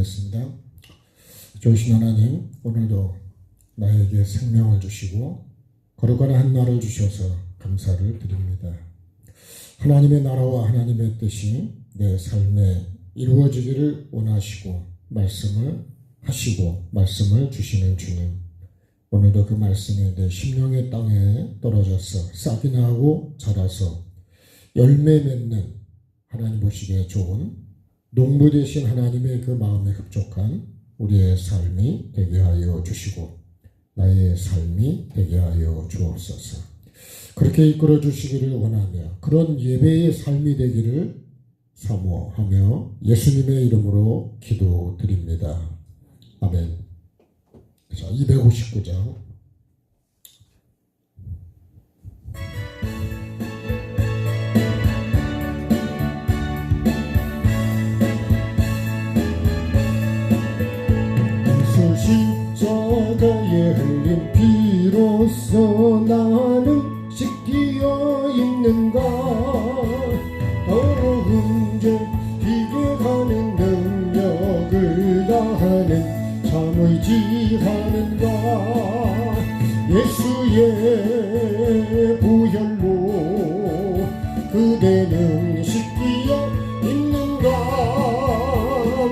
기도하겠습니다. 좋으신 하나님, 오늘도 나에게 생명을 주시고 거룩한 한 날을 주셔서 감사를 드립니다. 하나님의 나라와 하나님의 뜻이 내 삶에 이루어지기를 원하시고 말씀을 하시고 말씀을 주시는 주님, 오늘도 그 말씀이 내 심령의 땅에 떨어져서 싹이 나고 자라서 열매 맺는 하나님 보시기에 좋은 농부 되신 하나님의 그 마음에 흡족한 우리의 삶이 되게 하여 주시고 나의 삶이 되게 하여 주옵소서. 그렇게 이끌어 주시기를 원하며 그런 예배의 삶이 되기를 사모하며 예수님의 이름으로 기도드립니다. 아멘. 자, 259장. 십자가에 흘린 피로써 나는 씻기어 있는가. 더러운 죄 비교하는 능력을 다하는 참 의지하는가. 예수의 보혈로 그대는 씻기어 있는가.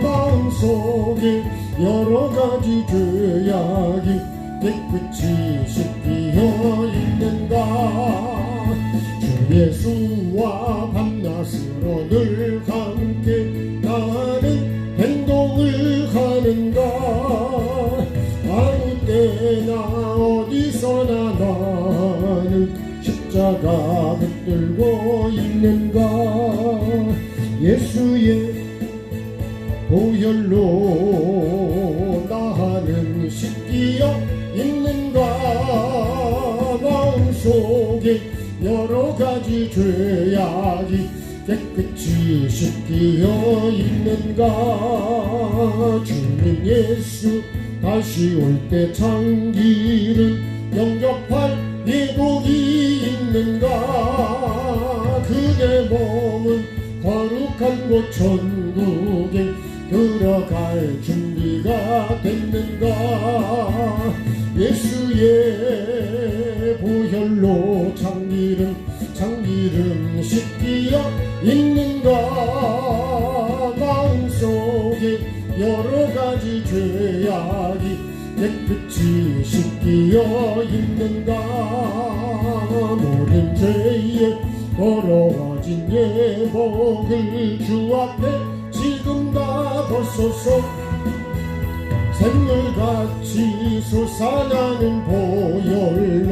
마음속에 여러가지 죄악이 깨끗이 씻기어 있는가. 주 예수와 밤낮으로 늘 함께 나는 행동을 하는가. 아무 때나 어디서나 나는 십자가 붙들고 있는가. 예수의 보혈로 나는 씻기어 있는가. 마음속에 여러가지 죄악이 깨끗이 씻기어 있는가. 주님 예수 다시 올 때 창기는 영접할 예복이 있는가. 그대 몸은 거룩한 곳 천국에 들어갈 준비가 됐는가. 예수의 보혈로 참기름 씻기어 있는가. 마음속에 여러가지 죄악이 깨끗이 씻기어 있는가. 모든 죄에 더러워진 예복을 주 앞에 지금 다 벗소서. 샘물같이 솟아나는 보혈로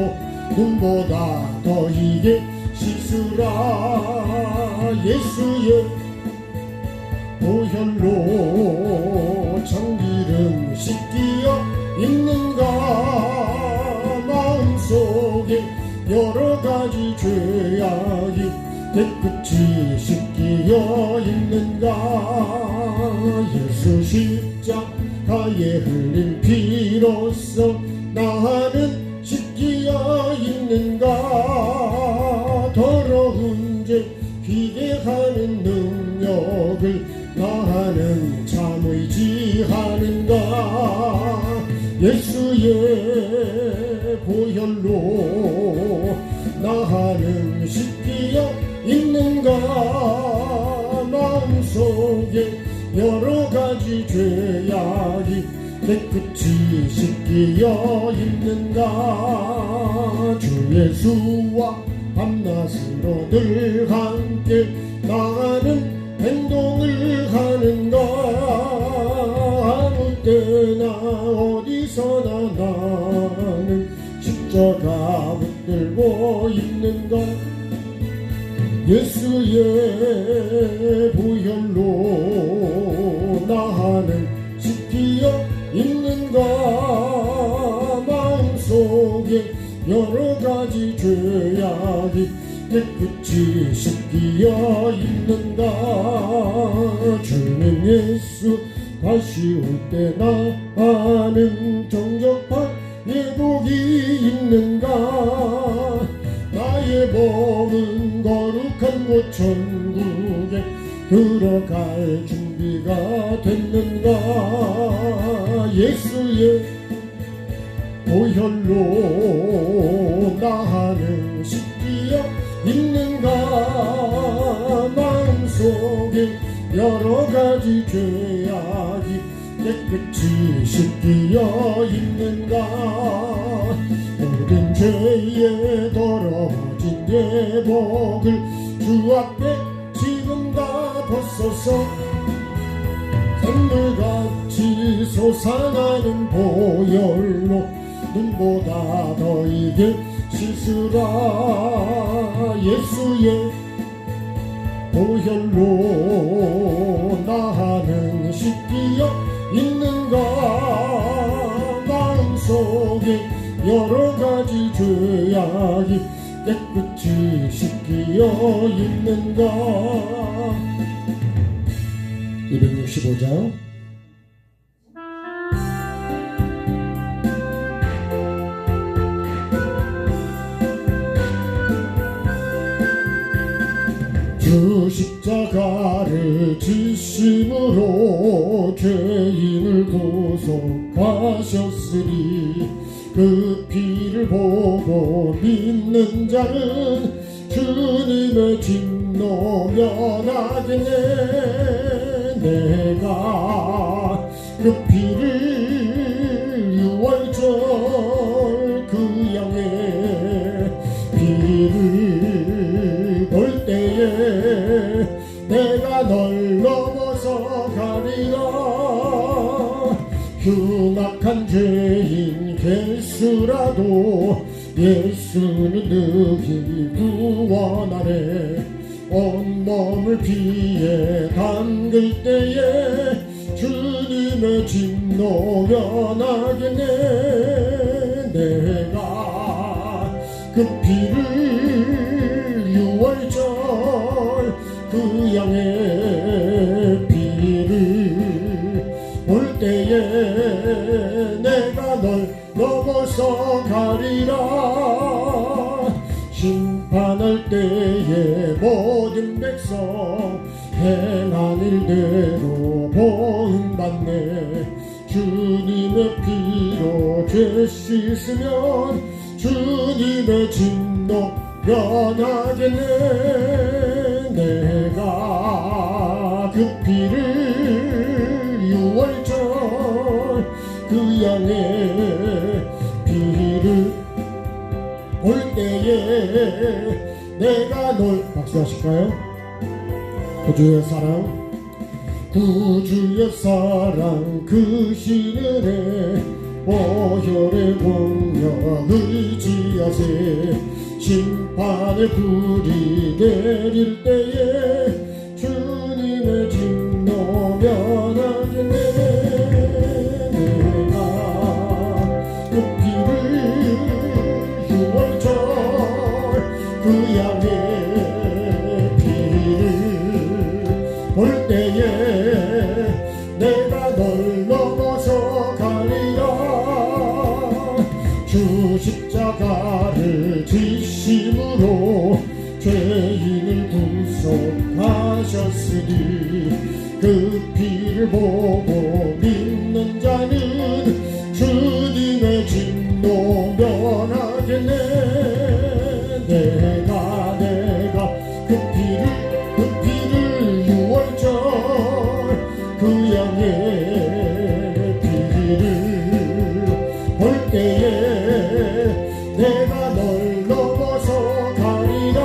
눈보다 더 이게 씻으라. 예수의 보혈로 참기름 씻기어 있는가. 마음속에 여러가지 죄악이 깨끗이 씻기어 있는가. 예수 십자가에 흘린 피로써 나는 씻기어 있는가. 더러운 죄 비게 하는 능력을 나는 참 의지하는가. 예수의 보혈로 나는 씻기어 있는가. 마음속에 여러가지 죄악이 깨끗이 씻기어 있는가. 주 예수와 밤낮으로 늘 함께 나는 행동을 하는가. 아무 때나 어디서나 나는 십자가 붙들고 있는가. 예수의 보혈로 나는 씻기어 있는가. 마음속에 여러가지 죄악이 깨끗이 씻기어 있는가. 주님 예수 다시 올 때 나는 정접할 예복이 있는가. 나의 몸은 거룩한 곳 천국에 들어갈 준비가 됐는가 예수의 보혈로 나는 씻기어 있는가 마음속에 여러가지 죄악이 깨끗이 씻기어 있는가 모든 죄에 더러워진 예복을 주 앞에 지금 다 벗어서 샘물같이 솟아나는 보혈로 눈보다 더 이게 씻으라 예수의 보혈로 나는 씻기어 있는가 마음속에 여러가지 죄악이 깨끗이 씻기어 있는가 265장 주 십자가를 지심으로 죄인을 구속하셨으니 그 피를 보고 믿는 자는 주님의 진노 면하겠네 내가 그 피를 유월절 그 양의 피를 볼 때에 내가 널 넘어서 가리라 흉악한 죄인 개수라도 예수는 능히 구원하네 온몸을 피에 담글 때에 주님의 진노 면하겠네 내가 그 피를 유월절 그 양의 피를 볼 때에 내가 널 넘어서 가리라 심판할 때에 모든 백성 행한 일대로 보응받네 주님의 피로 죄 씻으면 주님의 진노 면하겠네 내가 그 피를 유월절 그 양의 피를 볼 때에 내가 널 박수하실까요? 구주의 사랑 구주의 사랑 그 신은혜 보혈의 공력 의지하세 심판의 불이 내릴 때에 주님의 진노 면하겠네 내가 그 피를 유월절 그 양의 피를 볼 때에 내가 널 넘어서 가리라 주 십자가를 지심으로 죄인을 구속하셨으니 그 피를 보고 믿는 자는 주님의 진노 면하겠네 내가 그 피를 유월절 그 양의 피를 볼 때에 내가 널 넘어서 가리라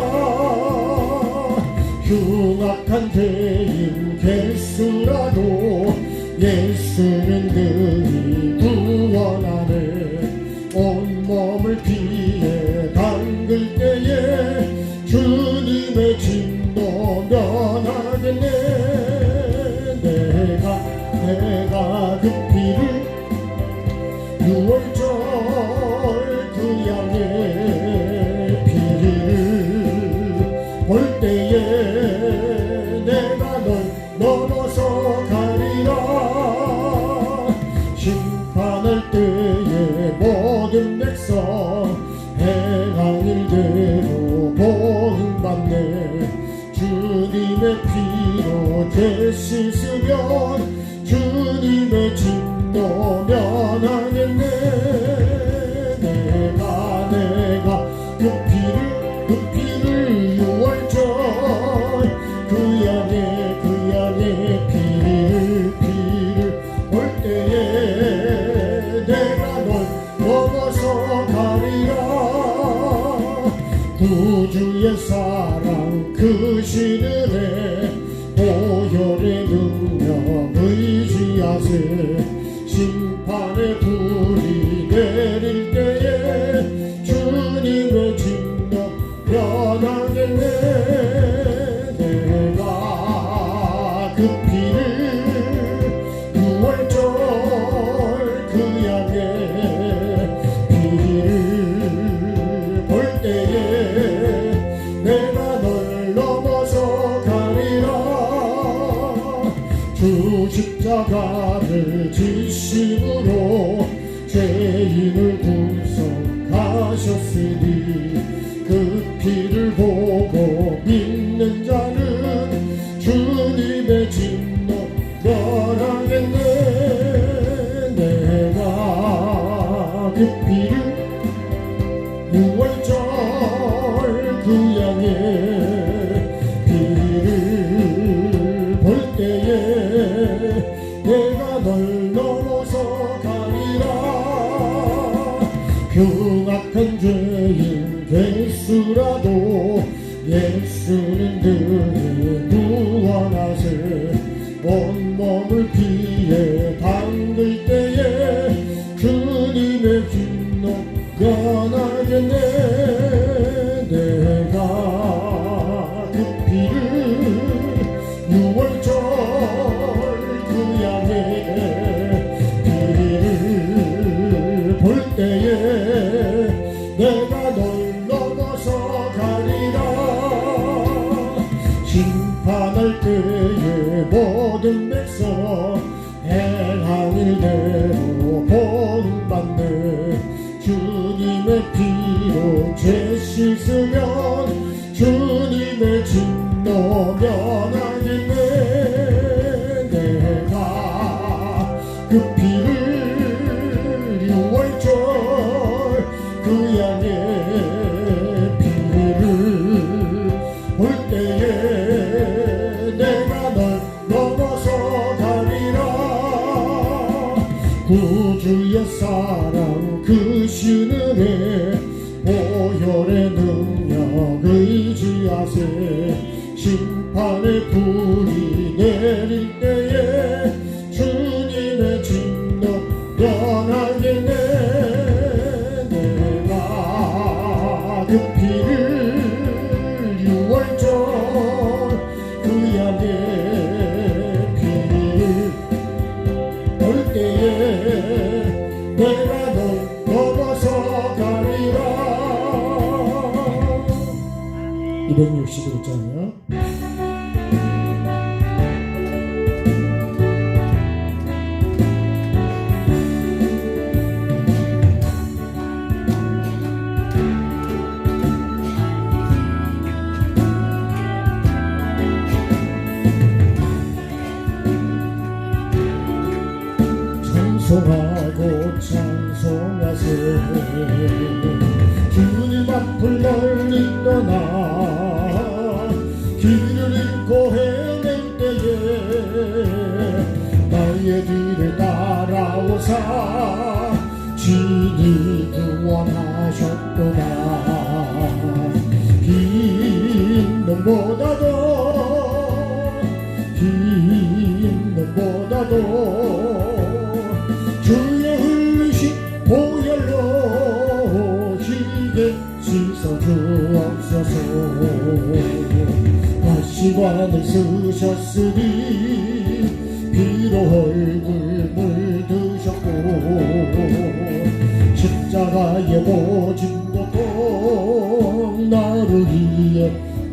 흉악한 죄인 개수라도 예수는 능히 구원하네 온몸을 피에 담글 때에 주님의 진노 면하겠네 내가 그 피를 유월절 그 양의 피를 볼 때에 내가 널 넘어서 가리라 심판할 때에 모든 백성 행한 일대로 보응받네 주님의 피 피로 죄 씻으면 주님의 진노 면하겠네. 내가 그 피를 유월절 그 양의 피를 볼 때에 내가 널 넘어서 가리라. 구주의 사랑 그 시늘에 보혈의 능력 의지하세. 심판의 불이 내릴 때에 주님의 진노 변하겠네. 내가 그 피를 유월절 그 양의 피를 볼 때에 내가 널 넘어서 가리라. 주 십자가를 지심으로 죄인을 구속하셨으니 그 피를 보고 믿는 자는 주님의 진노 면하겠네. 내가 그 피를 유월절 그 양의 피를 볼 때에 내가 널 넘어서 가리라. 흉악한 죄인 될수라도 예수는 늘 구원하세. 온몸을 피에 담글 때에 주님의 진노 변하겠네. 내가 그 피를 유월절 그 양의 피를 볼 때에 내가 널 넘어서 가리라. 심판할 때에 모든 백성 행한 일대로 본받네. 주님의 피로 죄 씻으면 주님의 진노 면하겠네. 내가 그 피를 유월절 그 양의 피를 볼 때에 내가 널 넘어서 가리라. 구주의 사랑 그 시늘에 보혈의 능력 의지하세. 심판의 불이 내릴 때에 주님의 진노 변하겠네. 내가 그 피를 유월절 그 양의 피를 볼 때에 내가 널 넘어서 가리라. 261장이요. 찬송하고 찬송하세. 주님 앞을 멀리 떠나 길을 잃고 헤맬 때에 나의 뒤를 따라오사 진이 구원하셨도다. 긴 눈보다도 주의 흘리신 보혈로 희게 씻어 주옵소서. 가시관을 쓰셨으니 피로 얼굴 물드셨고 십자가의 모진 고통 나를 위해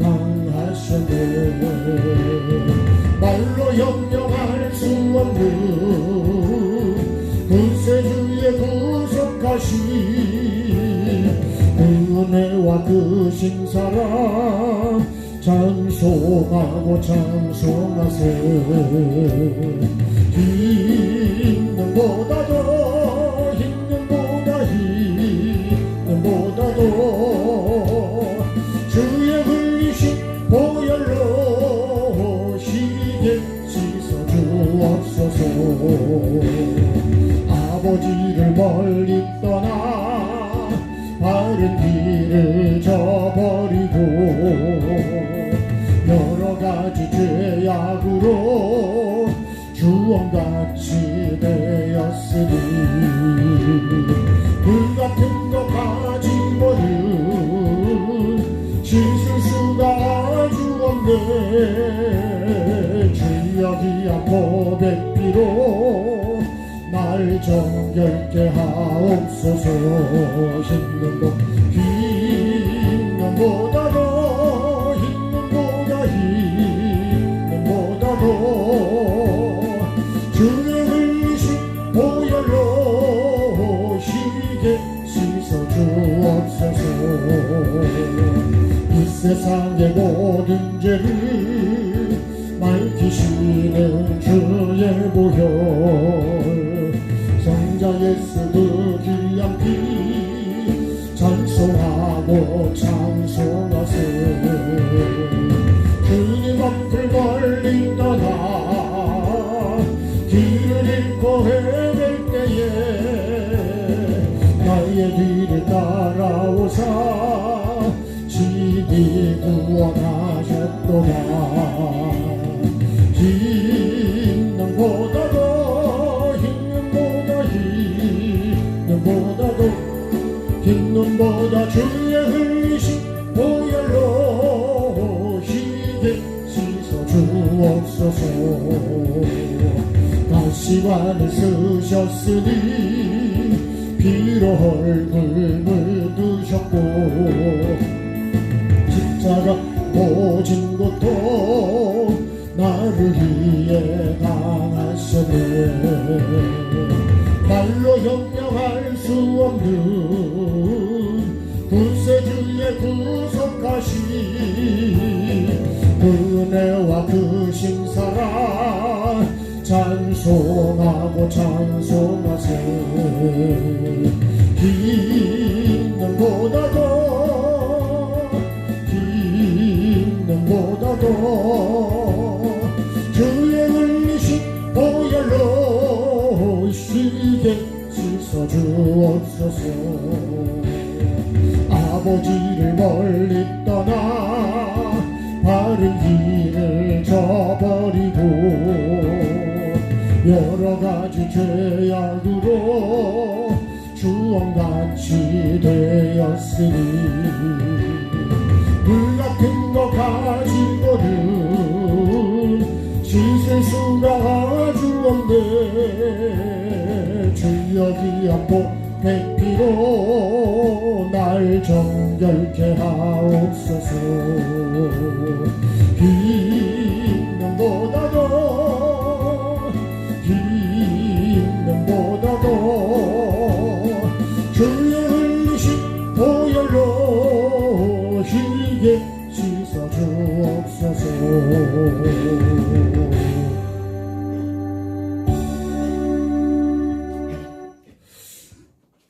당하셨네. 말로 형용할 수 없는 구세주의 구속하신 은혜와 그 신사랑 찬송하고 찬송하세. 힘능보다도 힘능보다도 주의 흘리신 보혈로 시게 씻어 주옵소서. 아버지를 멀리 떠나 바른 길을 저버리고 여러가지 죄악으로 주원같이 되었으니 불같은 것 가지고는 씻을 수가 아주 없네. 주여 귀한 고백비로 날 정결케 하옵소서. 힘능보다도 주의 흘리신 보혈로 시게 씻어 주옵소서. 이 세상의 모든 죄를 밝히시는 주의 보혈, 성자 예수 그 귀한 피 찬송하고 찬송하세. 주님 앞을 멀리 떠나 길을 잃고 헤맬 때에 나의 뒤를 따라오사 친히 구원하셨도다. 힘능보다 주의 흘리신 보혈로 시게 씻어 주옵소서. 가시관을 쓰셨으니 피로 얼굴 묻으셨고 십자가 모진 고통 나를 위해 당하셨네. 말로 형용할 수 없는 구세주의 구속하신 그 은혜와 그 신사랑 찬송하고 찬송하세. 힘능보다도 주의 흘리신 보혈로 시게 씻어 주옵소서. 아버지를 멀리 떠나 바른 길을 저버리고 여러가지 죄악으로 주원같이 되었으니 불같은 것 가지고는 씻을 수가 아주 없네. 주여 귀한 보배피로 날 정결케 하옵소서. 힘능보다도 주의 흘리신 보혈로 시게 씻어 주옵소서.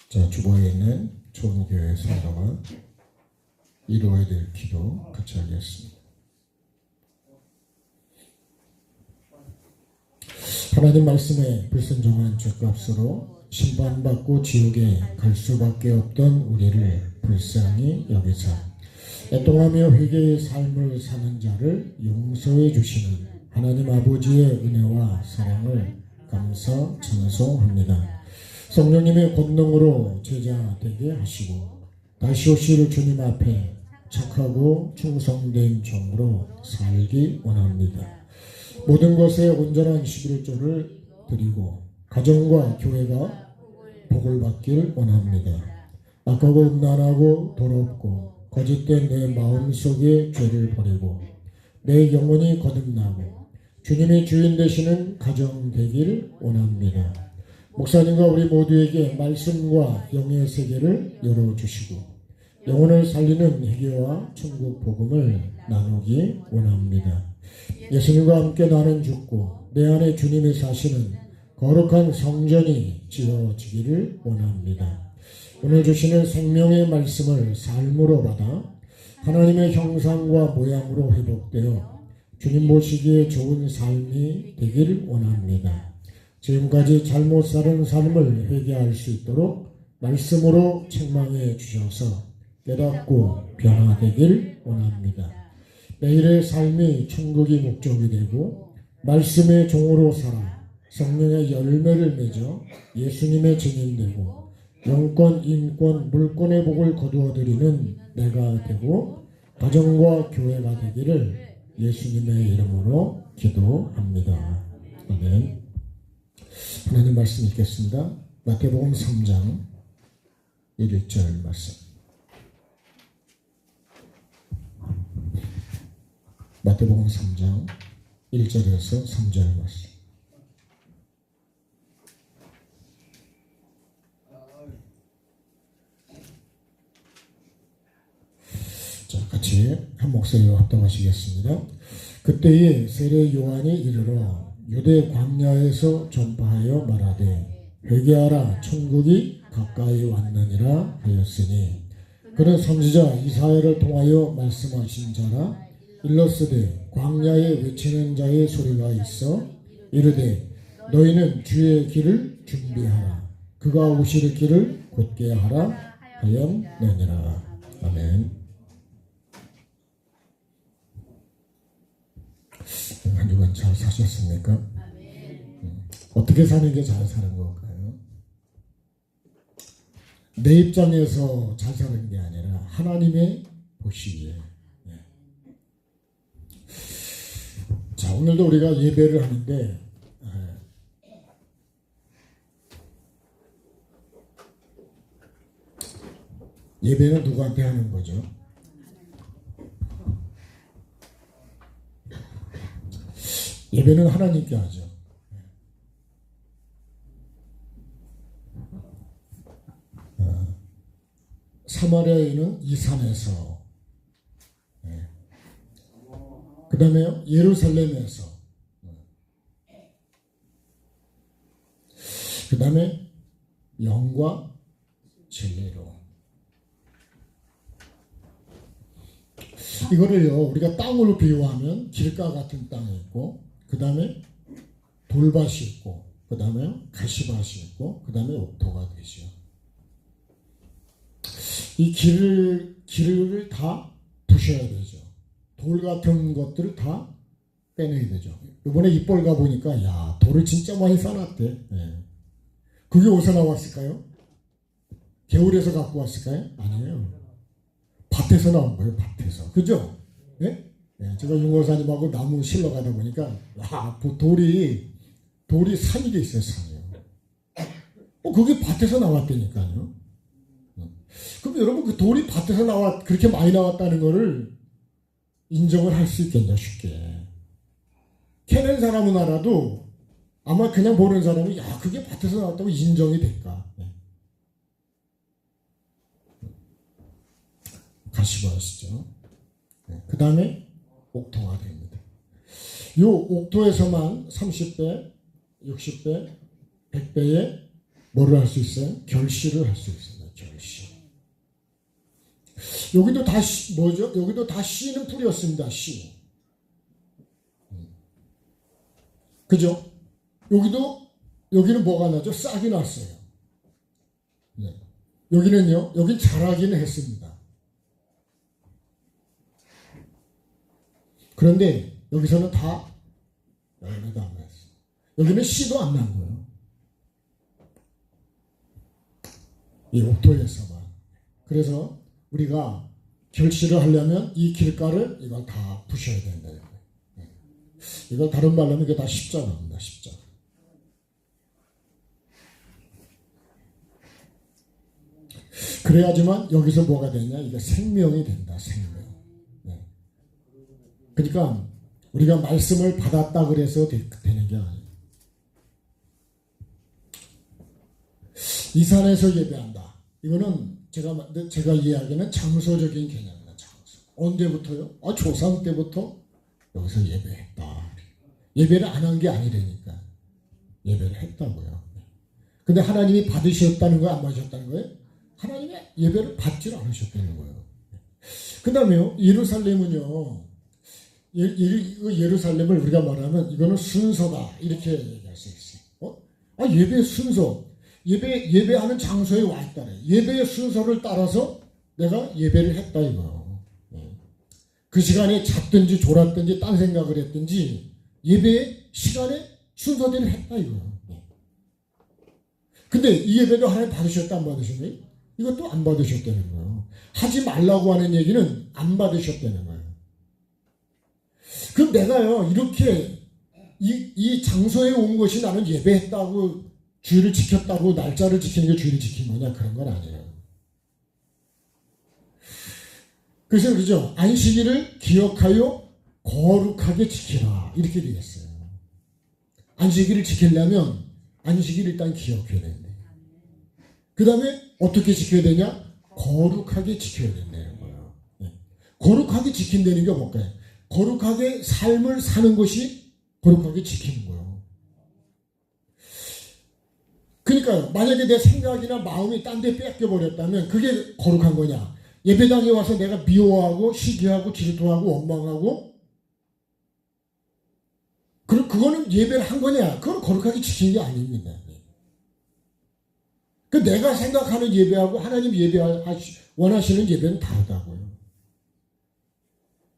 자, 주보에 있는 총교회 성도가 이루어야 될 기도 같이 하겠습니다. 하나님 말씀에 불순종한 죄값으로 심판받고 지옥에 갈 수밖에 없던 우리를 불쌍히 여기사 애통하며 회개의 삶을 사는 자를 용서해 주시는 하나님 아버지의 은혜와 사랑을 감사 찬송합니다. 성령님의 권능으로 제자 되게 하시고 다시 오실 주님 앞에 착하고 충성된 종으로 살기 원합니다. 모든 것에 온전한 11조를 드리고 가정과 교회가 복을 받길 원합니다. 악하고 음란하고 더럽고 거짓된 내 마음속의 죄를 버리고 내 영혼이 거듭나고 주님의 주인 되시는 가정 되길 원합니다. 목사님과 우리 모두에게 말씀과 영의 세계를 열어주시고 영혼을 살리는 회개와 천국 복음을 나누기 원합니다. 예수님과 함께 나는 죽고 내 안에 주님이 사시는 거룩한 성전이 지어지기를 원합니다. 오늘 주시는 생명의 말씀을 삶으로 받아 하나님의 형상과 모양으로 회복되어 주님 모시기에 좋은 삶이 되길 원합니다. 지금까지 잘못 살은 삶을 회개할 수 있도록 말씀으로 책망해 주셔서 깨닫고 변화되길 원합니다. 매일의 삶이 천국이 목적이 되고 말씀의 종으로 살아 성령의 열매를 맺어 예수님의 증인되고 영권, 인권, 물권의 복을 거두어드리는 내가 되고 가정과 교회가 되기를 예수님의 이름으로 기도합니다. 아멘. 하나님 말씀 읽겠습니다. 마태복음 3장 1절 말씀. 마태복음 3장 1절에서 3절 말씀. 자, 같이 한 목소리로 합독하시겠습니다. 그때에 세례 요한이 이르러 유대 광야에서 전파하여 말하되 회개하라 천국이 가까이 왔느니라 하였으니 그는 선지자 이사야를 통하여 말씀하신 자라. 일러스되 광야에 외치는 자의 소리가 있어 이르되 너희는 주의 길을 준비하라 그가 오실 길을 곧게 하라 하였느니라. 아멘. 한 주간 잘 사셨습니까? 어떻게 사는 게 잘 사는 걸까요? 내 입장에서 잘 사는 게 아니라 하나님의 보시기에. 자, 오늘도 우리가 예배를 하는데 예배는 누구한테 하는 거죠? 예배는 하나님께 하죠. 사마리아에 있는 이 산에서, 그 다음에 예루살렘에서, 그 다음에 영과 진리로. 이거를요, 우리가 땅으로 비유하면 길가 같은 땅이 있고, 그 다음에 돌밭이 있고, 그 다음에 가시밭이 있고, 그 다음에 옥토가 되죠. 이 길을 다 부셔야 되죠. 돌 같은 것들을 다 빼내야 되죠. 이번에 입벌 가보니까, 야, 돌을 진짜 많이 싸놨대. 네. 그게 어디서 나왔을까요? 개울에서 갖고 왔을까요? 아니에요. 밭에서 나온 거예요, 밭에서. 그죠? 네? 네, 제가 윤호사님하고 나무 실러 가다 보니까, 돌이 산이 돼 있어요, 산이요. 그게 밭에서 나왔다니까요. 그럼 여러분, 그 돌이 밭에서 그렇게 많이 나왔다는 거를 인정을 할 수 있겠냐, 쉽게. 캐낸 사람은 알아도, 아마 그냥 보는 사람이, 야, 그게 밭에서 나왔다고 인정이 될까? 네. 가시밭이죠. 네. 그 다음에 옥토가 됩니다. 이 옥토에서만 30배, 60배, 100배의 뭐를 할 수 있어요? 결실을 할 수 있습니다. 결실. 여기도 다 뭐죠? 여기도 다 씨는 풀이었습니다. 씨. 그죠? 여기는 뭐가 나죠? 싹이 났어요. 네. 여기는요, 여긴 자라기는 했습니다. 그런데 여기서는 다 열매도 안 났어요. 여기는 씨도 안 난 거예요. 이 옥토에서만. 그래서 우리가 결실을 하려면 이 길가를 이걸 다 부셔야 된다. 이걸 다른 말로 하면 이게 다 십자가입니다. 십자가. 그래야지만 여기서 뭐가 되냐? 이게 생명이 된다. 생명. 네. 그러니까 우리가 말씀을 받았다 그래서 되는 게 아니에요. 이 산에서 예배한다. 이거는 제가 이야기하는 장소적인 개념이다. 장소. 언제부터요? 조상 때부터 여기서 예배했다. 예배를 안 한 게 아니라니까. 예배를 했다고요. 근데 하나님이 받으셨다는 거야, 안 받으셨다는 거예요? 하나님의 예배를 받지를 않으셨다는 거예요. 그 다음에요, 예루살렘은요, 예루살렘을 우리가 말하면 이거는 순서다, 이렇게 얘기할 수 있어요. 예배의 순서. 예배하는 장소에 와 있다래. 예배의 순서를 따라서 내가 예배를 했다, 이거요. 그 시간에 잤든지 졸았든지 딴 생각을 했든지 예배의 시간에 순서대로 했다, 이거요. 근데 이 예배도 하나님 받으셨다, 안 받으셨나요? 이것도 안 받으셨다는 거예요. 하지 말라고 하는 얘기는 안 받으셨다는 거예요. 그럼 내가요, 이렇게 이 장소에 온 것이 나는 예배했다고, 주의를 지켰다고, 날짜를 지키는 게 주의를 지킨 거냐? 그런 건 아니에요. 그래서 그죠? 안식일을 기억하여 거룩하게 지키라, 이렇게 되겠어요. 안식일을 지키려면 안식일을 일단 기억해야 되는데, 그 다음에 어떻게 지켜야 되냐? 거룩하게 지켜야 된다는 거예요. 거룩하게 지킨다는 게 뭘까요? 거룩하게 삶을 사는 것이 거룩하게 지키는 거예요. 그러니까요, 만약에 내 생각이나 마음이 딴 데 뺏겨버렸다면 그게 거룩한 거냐? 예배당에 와서 내가 미워하고 시기하고 질투하고 원망하고, 그거는 예배를 한 거냐? 그건 거룩하게 지킨 게 아닙니다. 내가 생각하는 예배하고 하나님 원하시는 예배는 다르다고요.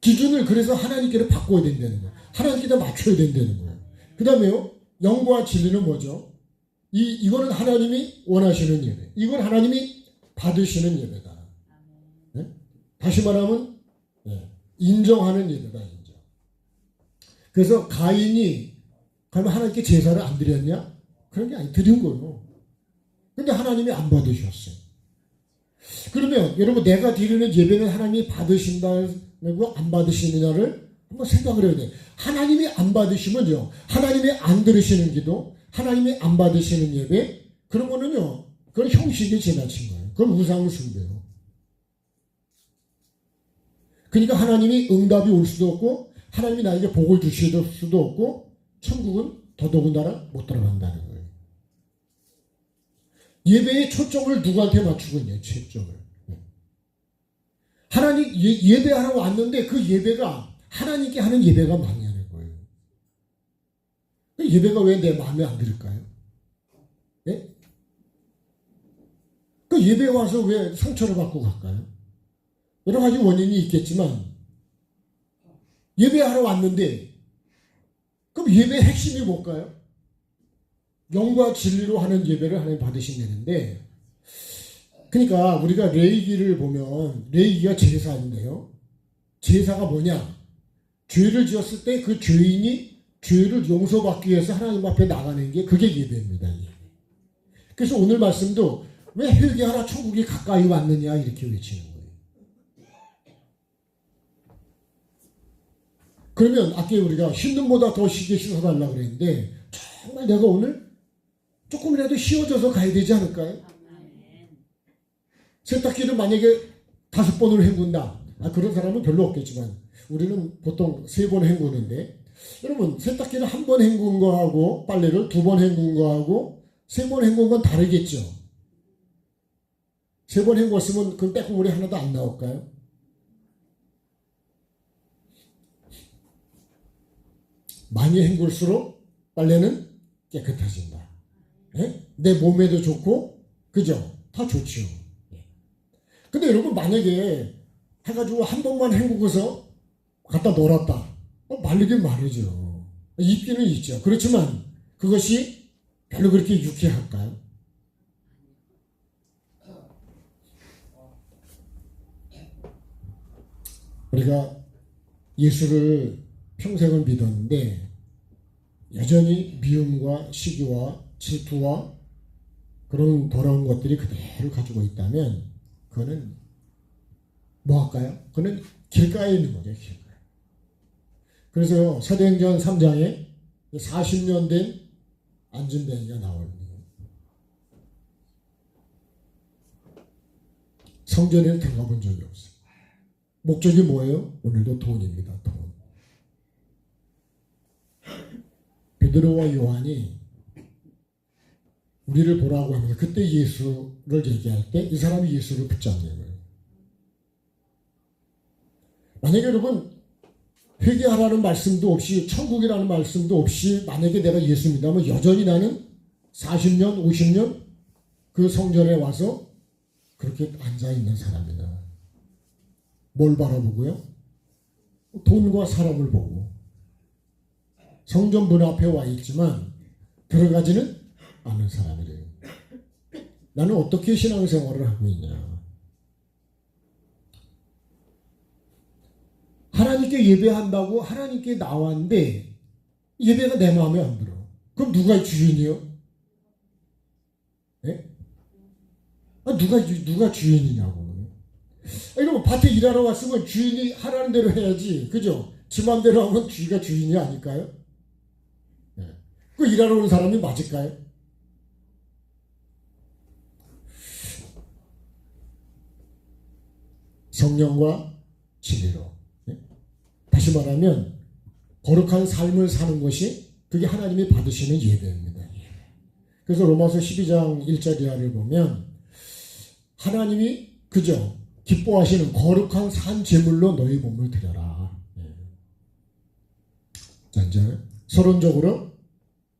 기준을 그래서 하나님께로 바꿔야 된다는 거예요. 하나님께다 맞춰야 된다는 거예요. 그 다음에요, 영과 진리는 뭐죠? 이거는 하나님이 원하시는 예배. 이건 하나님이 받으시는 예배다. 네? 다시 말하면 인정하는 예배다. 인정. 그래서 가인이 그러면 하나님께 제사를 안 드렸냐? 그런 게 아니, 드린 거예요. 근데 하나님이 안 받으셨어요. 그러면 여러분, 내가 드리는 예배는 하나님이 받으신다고 안 받으시느냐를 한번 생각을 해야 돼요. 하나님이 안 받으시면요, 하나님이 안 들으시는 기도, 하나님이 안 받으시는 예배, 그런 거는요, 그건 형식이 지나친 거예요. 그건 우상숭배예요. 그러니까 하나님이 응답이 올 수도 없고, 하나님이 나에게 복을 주실 수도 없고, 천국은 더더군다나 못 들어간다는 거예요. 예배의 초점을 누구한테 맞추고 있냐, 초점을. 하나님 예배하러 왔는데 그 예배가 하나님께 하는 예배가 많이 하는 거예요. 예배가 왜 내 마음에 안 들을까요? 예? 그 예배에 와서 왜 상처를 받고 갈까요? 여러 가지 원인이 있겠지만, 예배하러 왔는데, 그럼 예배의 핵심이 뭘까요? 영과 진리로 하는 예배를 하나님 받으신다는데, 그러니까 우리가 레위기를 보면 레위기가 제사인데요. 제사가 뭐냐? 죄를 지었을 때 그 죄인이 죄를 용서받기 위해서 하나님 앞에 나가는 게 그게 예배입니다. 그래서 오늘 말씀도 왜 회개하라 천국이 가까이 왔느냐 이렇게 외치는 거예요. 그러면 아까 우리가 흰눈보다 더 시게 씻어달라고 그랬는데, 정말 내가 오늘 조금이라도 씌워져서 가야 되지 않을까요? 세탁기를 만약에 5번을 헹군다. 그런 사람은 별로 없겠지만 우리는 보통 3번 헹구는데, 여러분, 세탁기를 1번 헹군 거하고 빨래를 2번 헹군 거하고 3번 헹군 건 다르겠죠. 3번 헹궜으면 그 빼꼼물이 하나도 안 나올까요? 많이 헹굴수록 빨래는 깨끗해진다. 내 몸에도 좋고, 그죠? 다 좋죠. 근데 여러분, 만약에 해가지고 한 번만 헹구고서 갖다 놀았다. 마르긴 마르죠. 있기는 있죠. 그렇지만 그것이 별로 그렇게 유쾌할까요? 우리가 예수를 평생을 믿었는데 여전히 미움과 시기와 질투와 그런 더러운 것들이 그대로 가지고 있다면 그거는 뭐 할까요? 그거는 길가에 있는 거죠. 길가에. 그래서 사도행전 3장에 40년 된 안진뱅이가 나오는 거예요. 성전에 들어가 본 적이 없어요. 목적이 뭐예요? 오늘도 돈입니다. 돈. 베드로와 요한이 우리를 보라고 하면서 그때 예수를 얘기할 때 이 사람이 예수를 붙잡는 거예요. 만약에 여러분 회개하라는 말씀도 없이 천국이라는 말씀도 없이 만약에 내가 예수 믿다면 여전히 나는 40년, 50년 그 성전에 와서 그렇게 앉아있는 사람이다. 뭘 바라보고요? 돈과 사람을 보고 성전 문 앞에 와 있지만 들어가지는 않는 사람이래요. 나는 어떻게 신앙생활을 하고 있냐? 하나님께 예배한다고 하나님께 나왔는데 예배가 내 마음에 안 들어. 그럼 누가 주인이요? 네? 누가 주인이냐고. 이러면 밭에 일하러 왔으면 주인이 하라는 대로 해야지. 그죠? 지 맘대로 하면 쥐가 주인이 아닐까요? 네. 그 일하러 오는 사람이 맞을까요? 성령과 진리로. 네? 다시 말하면 거룩한 삶을 사는 것이 그게 하나님이 받으시는 예배입니다. 그래서 로마서 12장 1절 이하를 보면 하나님이 그죠? 기뻐하시는 거룩한 산 제물로 너희 몸을 드려라. 자, 이제 서론적으로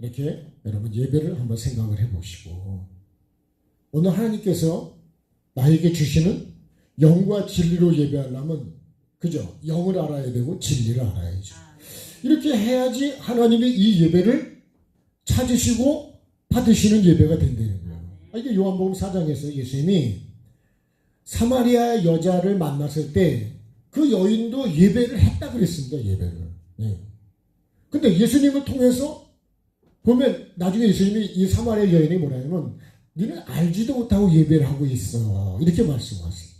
이렇게 여러분 예배를 한번 생각을 해보시고 오늘 하나님께서 나에게 주시는 영과 진리로 예배하려면 그죠? 영을 알아야 되고 진리를 알아야죠. 이렇게 해야지 하나님이 이 예배를 찾으시고 받으시는 예배가 된다는 거예요. 이게 요한복음 4장에서 예수님이 사마리아 여자를 만났을 때 그 여인도 예배를 했다 그랬습니다. 예배를. 네. 근데 예수님을 통해서 보면 나중에 예수님이 이 사마리아 여인이 뭐냐면 너는 알지도 못하고 예배를 하고 있어. 이렇게 말씀하세요.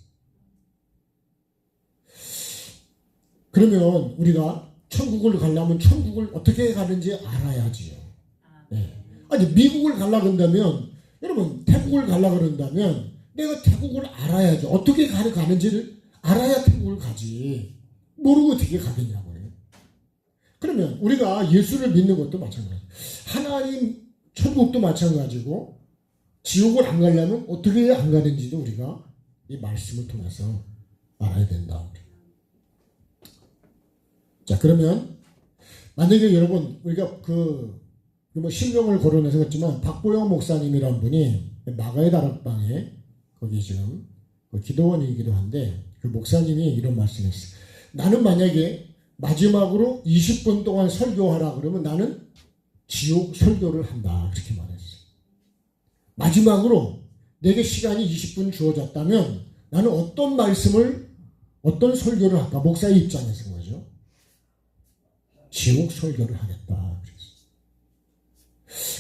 그러면 우리가 천국을 가려면 천국을 어떻게 가는지 알아야지요. 네. 아니 미국을 가려고 한다면 여러분 태국을 가려고 그런다면 내가 태국을 알아야죠. 어떻게 가는지를 알아야 태국을 가지. 모르고 어떻게 가겠냐고요. 그러면 우리가 예수를 믿는 것도 마찬가지예요. 하나님 천국도 마찬가지고 지옥을 안 가려면 어떻게 안 가는지도 우리가 이 말씀을 통해서 알아야 된다. 자 그러면 만약에 여러분 우리가 뭐 신명을 거론해서 그렇지만 박보영 목사님이란 분이 마가의 다락방에 거기 지금 기도원이기도 한데 그 목사님이 이런 말씀했어요. 나는 만약에 마지막으로 20분 동안 설교하라 그러면 나는 지옥 설교를 한다. 그렇게 말했어요. 마지막으로 내게 시간이 20분 주어졌다면 나는 어떤 설교를 할까? 목사의 입장에서 거죠. 지옥 설교를 하겠다. 그랬어요.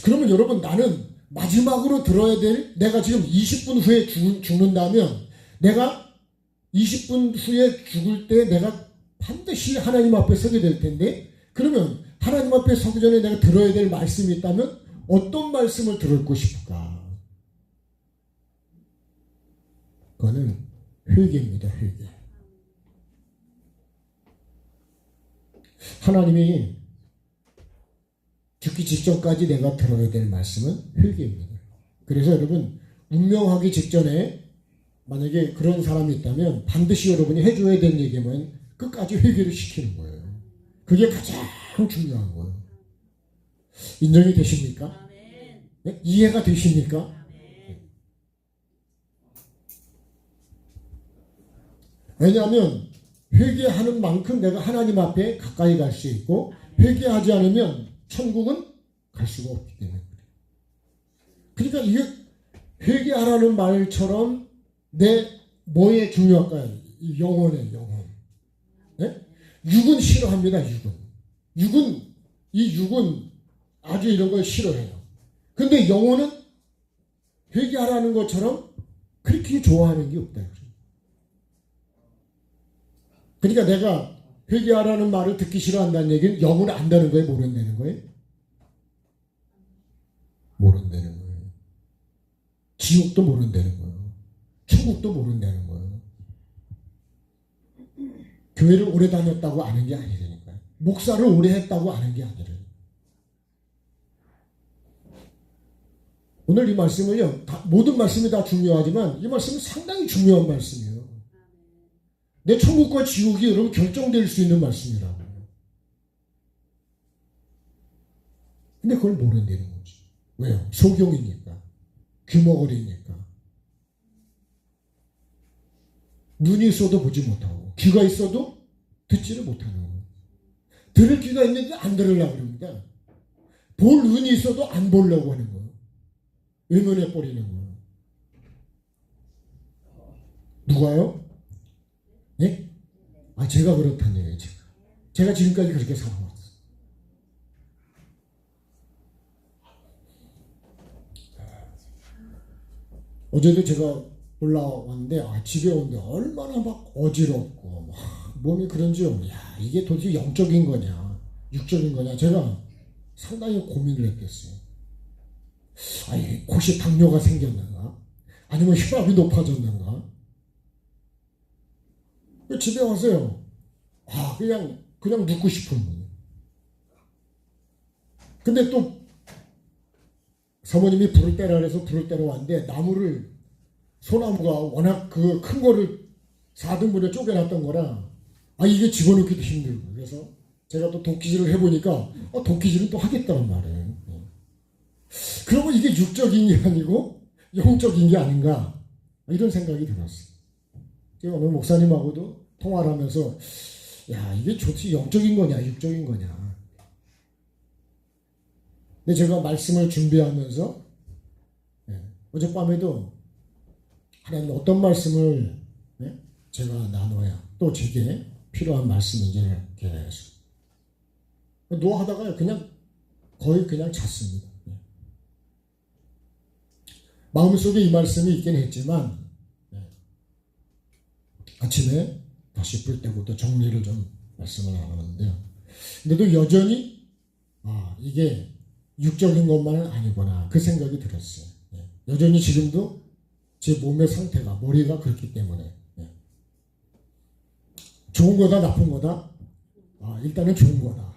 그러면 여러분 나는 마지막으로 들어야 될 내가 지금 20분 후에 죽는다면 내가 20분 후에 죽을 때 내가 반드시 하나님 앞에 서게 될 텐데 그러면 하나님 앞에 서기 전에 내가 들어야 될 말씀이 있다면 어떤 말씀을 들고 싶을까? 그거는 회개입니다. 회개. 하나님이 죽기 직전까지 내가 들어야 될 말씀은 회개입니다. 그래서 여러분 운명하기 직전에 만약에 그런 사람이 있다면 반드시 여러분이 해줘야 되는 얘기면 끝까지 회개를 시키는 거예요. 그게 가장 중요한 거예요. 인정이 되십니까? 네? 이해가 되십니까? 왜냐하면 회개하는 만큼 내가 하나님 앞에 가까이 갈 수 있고 회개하지 않으면 천국은 갈 수가 없기 때문에 그러니까 이게 회개하라는 말처럼 내 뭐에 중요할까요? 영혼의 영혼. 네? 육은 싫어합니다. 육은 아주 이런 걸 싫어해요. 근데 영혼은 회개하라는 것처럼 그렇게 좋아하는 게 없다. 그러니까 내가 회개하라는 말을 듣기 싫어한다는 얘기는 영을 안다는 거예요? 모른다는 거예요? 모른다는 거예요. 지옥도 모른다는 거예요. 천국도 모른다는 거예요. 교회를 오래 다녔다고 아는 게 아니라니까요. 목사를 오래 했다고 아는 게 아니라니까요. 오늘 이 말씀을요, 모든 말씀이 다 중요하지만 이 말씀은 상당히 중요한 말씀이에요. 내 천국과 지옥이 여러분 결정될 수 있는 말씀이라고. 근데 그걸 모른다는 거지. 왜요? 소경이니까. 귀머거리니까. 눈이 있어도 보지 못하고 귀가 있어도 듣지를 못하는 거예요. 들을 귀가 있는데 안 들으려고 합니다. 볼 눈이 있어도 안 보려고 하는 거예요. 의문에 버리는 거예요. 누가요? 예? 제가 그렇다는 얘기예요. 제가 지금까지 그렇게 살아왔어요. 어제도 제가 올라왔는데 집에 오는데 얼마나 막 어지럽고 막 몸이 그런지요. 야, 이게 도대체 영적인 거냐 육적인 거냐 제가 상당히 고민을 했겠어요. 혹시 당뇨가 생겼는가? 아니면 혈압이 높아졌는가? 집에 와서요. 그냥 눕고 싶은 거예요. 근데 또 사모님이 불을 때라 그래서 불을 때러 왔는데 소나무가 워낙 그 큰 거를 4등분에 쪼개놨던 거라 이게 집어넣기도 힘들고 그래서 제가 또 도끼질을 해보니까 도끼질은 또 하겠다는 말이에요. 그러면 이게 육적인 게 아니고 영적인 게 아닌가 이런 생각이 들었어요. 제가 오늘 목사님하고도 통화를 하면서 이게 도대체 영적인 거냐 육적인 거냐. 근데 제가 말씀을 준비하면서 어젯밤에도 하나님 어떤 말씀을 제가 나눠야 또 제게 필요한 말씀인지를 계속 노하다가 거의 그냥 잤습니다. 마음속에 이 말씀이 있긴 했지만 아침에 다시 불 때부터 정리를 좀 말씀을 나누는데요. 근데도 여전히 이게 육적인 것만은 아니구나 그 생각이 들었어요. 여전히 지금도 제 몸의 상태가 머리가 그렇기 때문에 좋은 거다 나쁜 거다 일단은 좋은 거다.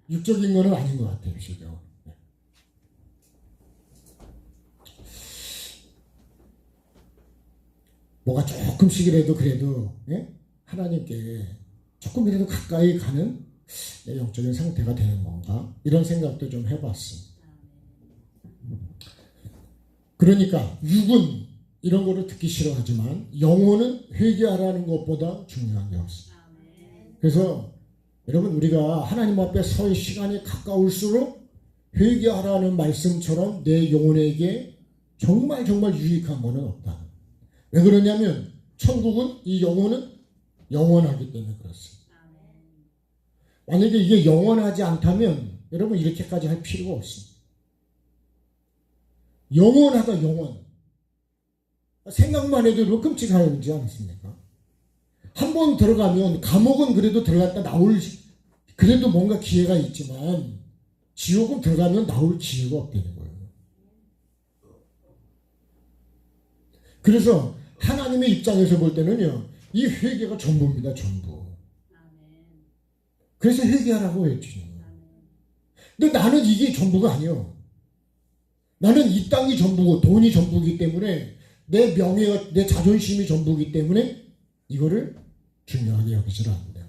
육적인 거는 아닌 것 같아요 지금. 뭐가 조금씩이라도 그래도 하나님께 조금이라도 가까이 가는 내 영적인 상태가 되는 건가 이런 생각도 좀 해봤습니다. 그러니까 육은 이런 거를 듣기 싫어하지만 영혼은 회개하라는 것보다 중요한 게 없습니다. 그래서 여러분 우리가 하나님 앞에 설 시간이 가까울수록 회개하라는 말씀처럼 내 영혼에게 정말 유익한 것은 없다. 왜 그러냐면 천국은 이 영혼은 영원하기 때문에 그렇습니다. 만약에 이게 영원하지 않다면 여러분 이렇게까지 할 필요가 없습니다. 영원하다 영원. 생각만 해도 끔찍하지 않습니까? 한 번 들어가면 감옥은 그래도 들어갔다 나올 그래도 뭔가 기회가 있지만 지옥은 들어가면 나올 기회가 없다는 거예요. 그래서 하나님의 입장에서 볼 때는요 이 회개가 전부입니다. 전부. 그래서 회개하라고 했지. 근데 나는 이게 전부가 아니요. 나는 이 땅이 전부고 돈이 전부이기 때문에 내 명예가 내 자존심이 전부이기 때문에 이거를 중요하게 여기질 않는다.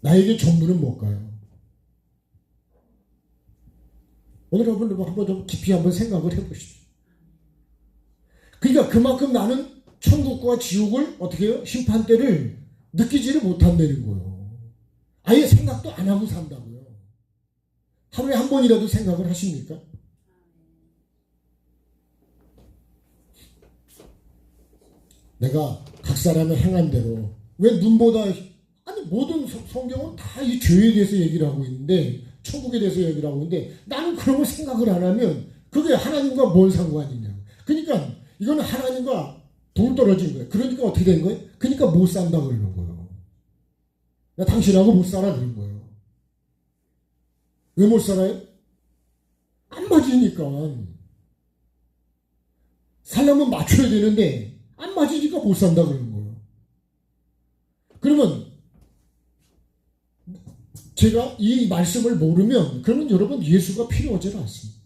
나에게 전부는 뭘까요? 오늘 여러분 한번 좀 깊이 한번 생각을 해보십시오. 그러니까 그만큼 나는 천국과 지옥을 어떻게 해요? 심판대를 느끼지를 못한다는 거예요. 아예 생각도 안 하고 산다고요. 하루에 한 번이라도 생각을 하십니까? 내가 각 사람의 행한 대로 왜 눈보다 모든 성경은 다 이 죄에 대해서 얘기를 하고 있는데 천국에 대해서 얘기를 하고 있는데 나는 그런 걸 생각을 안 하면 그게 하나님과 뭔 상관이냐. 그러니까 이거는 하나님과 동떨어진 거예요. 그러니까 어떻게 된 거예요? 그러니까 못 산다 그러는 거예요. 나 당신하고 못 살아 그런 거예요. 왜 못 살아요? 안 맞으니까. 살려면 맞춰야 되는데 안 맞으니까 못 산다 그러는 거예요. 그러면 제가 이 말씀을 모르면 그러면 여러분 예수가 필요하지 않습니다.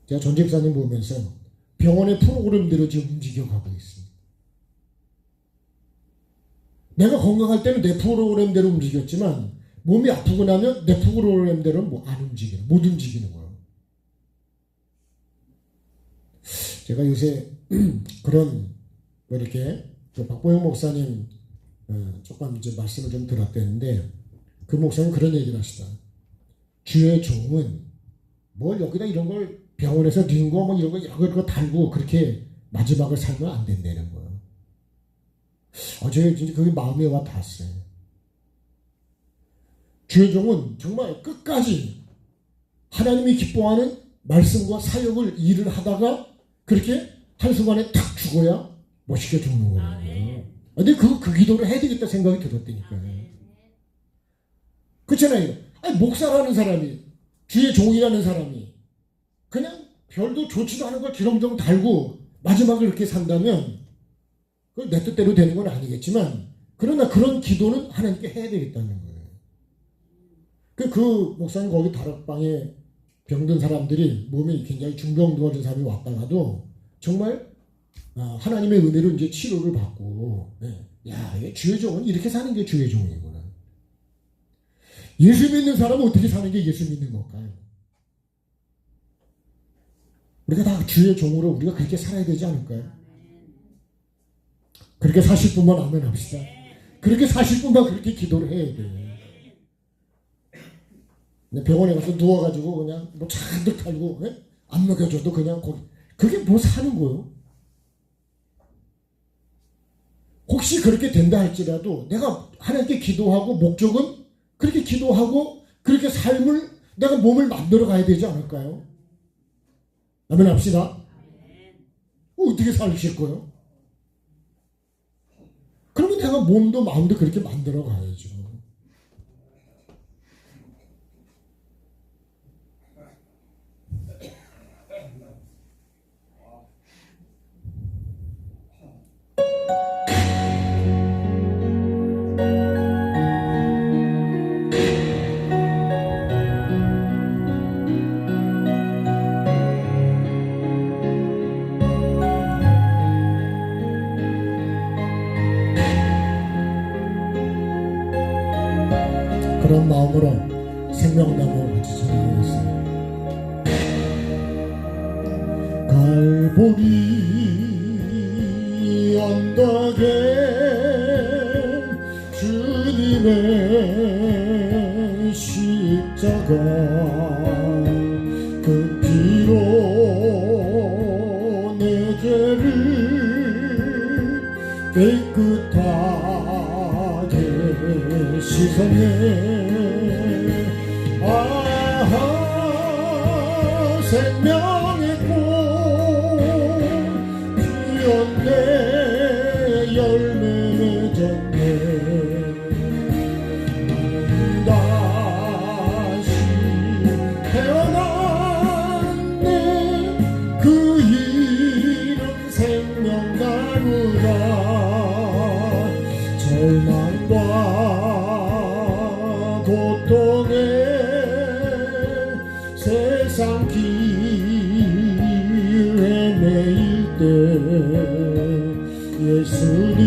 제가 전 집사님 보면서 병원의 프로그램대로 지금 움직여가고 있습니다. 내가 건강할 때는 내 프로그램대로 움직였지만 몸이 아프고 나면 내 프로그램대로는 안 움직이는, 못 움직이는 거예요. 제가 요새 그런 이렇게 박보영 목사님 조금 이제 말씀을 좀 들었대는데 그 목사님 그런 얘기를 하시다. 주의 종은 뭘 여기다 이런 걸 병원에서 링거 뭐 이런 거 여러 거 달고 그렇게 마지막을 살면 안 된다는 거예요. 제가 진짜 그게 마음에 와 닿았어요. 주의 종은 정말 끝까지 하나님이 기뻐하는 말씀과 사역을 일을 하다가 그렇게 한순간에 탁 죽어야 멋있게 죽는 거예요. 근데 그 기도를 해야 되겠다 생각이 들었다니까요. 그렇잖아요. 아니, 목사라는 사람이, 주의 종이라는 사람이 그냥 별도 좋지도 않은 걸 기름정 달고 마지막을 이렇게 산다면 그건 내 뜻대로 되는 건 아니겠지만 그러나 그런 기도는 하나님께 해야 되겠다는 거예요. 그 목사님 거기 다락방에 병든 사람들이 몸이 굉장히 중병들어진 사람이 왔다가도 정말 하나님의 은혜로 이제 치료를 받고, 야, 주의 종은 이렇게 사는 게 주의 종이구나. 예수 믿는 사람은 어떻게 사는 게 예수 믿는 걸까요? 우리가 다 주의 종으로 우리가 그렇게 살아야 되지 않을까요? 그렇게 사실 분만 아멘 합시다. 그렇게 사실 분만 그렇게 기도를 해야 돼요. 병원에 가서 누워가지고 그냥 뭐 잔뜩 달고 안 먹여줘도 그냥 거기 그게 뭐 사는 거예요? 혹시 그렇게 된다 할지라도 내가 하나님께 기도하고 목적은 그렇게 기도하고 그렇게 삶을 내가 몸을 만들어 가야 되지 않을까요? 아멘 합시다. 어떻게 살실 거예요? 그러면 내가 몸도 마음도 그렇게 만들어 가야죠. 그런 마음으로 생명나무 같이 전하겠습니다. 갈보리 언덕에 주님의 십자가 그 피로 내 죄를 깨끗하게 씻었네. 아하, 생명의 꽃 피었네. 열매 맺었네. 다시 태어났네. 그 이름 생명나무다. 절망과 고통에 세상 길에 매일 때 예수님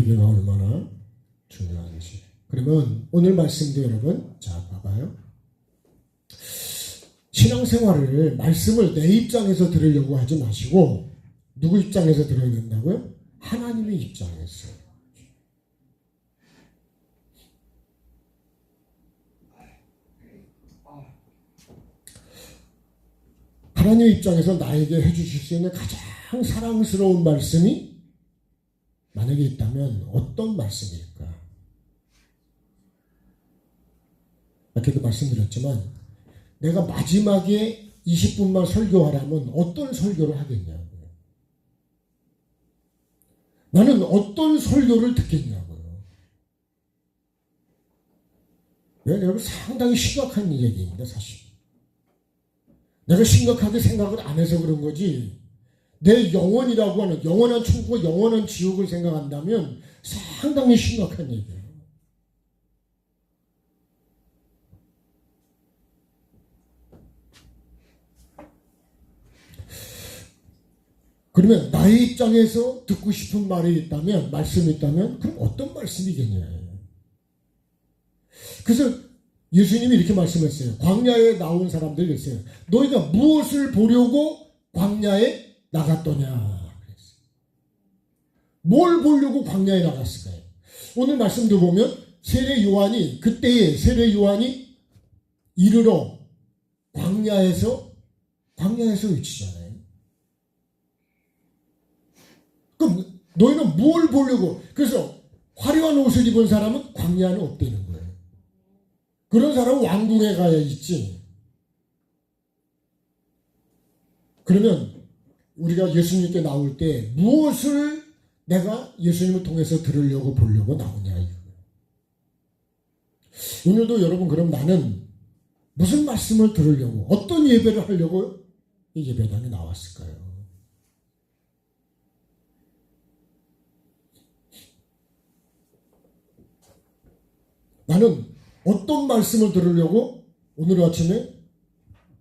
예배가 얼마나 중요한지. 그러면 오늘 말씀도 여러분, 자 봐봐요. 신앙생활을 말씀을 내 입장에서 들으려고 하지 마시고 누구 입장에서 들어야 된다고요? 하나님의 입장에서. 하나님의 입장에서 나에게 해주실 수 있는 가장 사랑스러운 말씀이 만약에 있다면 어떤 말씀일까? 아까도 말씀드렸지만 내가 마지막에 20분만 설교하라면 어떤 설교를 하겠냐고요. 나는 어떤 설교를 듣겠냐고요. 여러분 상당히 심각한 얘기입니다. 사실. 내가 심각하게 생각을 안 해서 그런 거지 내 영혼이라고 하는 영원한 천국과 영원한 지옥을 생각한다면 상당히 심각한 얘기예요. 그러면 나의 입장에서 듣고 싶은 말이 있다면, 말씀이 있다면 그럼 어떤 말씀이겠냐. 그래서 예수님이 이렇게 말씀했어요. 광야에 나온 사람들이 있어요. 너희가 무엇을 보려고 광야에 나갔더냐. 그랬어요. 뭘 보려고 광야에 나갔을까요? 오늘 말씀도 보면 세례 요한이 그때에 세례 요한이 이르러 광야에서 외치잖아요. 그럼 너희는 뭘 보려고? 그래서 화려한 옷을 입은 사람은 광야는 없다는 거예요. 그런 사람은 왕궁에 가야 있지. 그러면 우리가 예수님께 나올 때 무엇을 내가 예수님을 통해서 들으려고 보려고 나오냐 이거예요. 오늘도 여러분 그럼 나는 무슨 말씀을 들으려고 어떤 예배를 하려고 이 예배당에 나왔을까요? 나는 어떤 말씀을 들으려고 오늘 아침에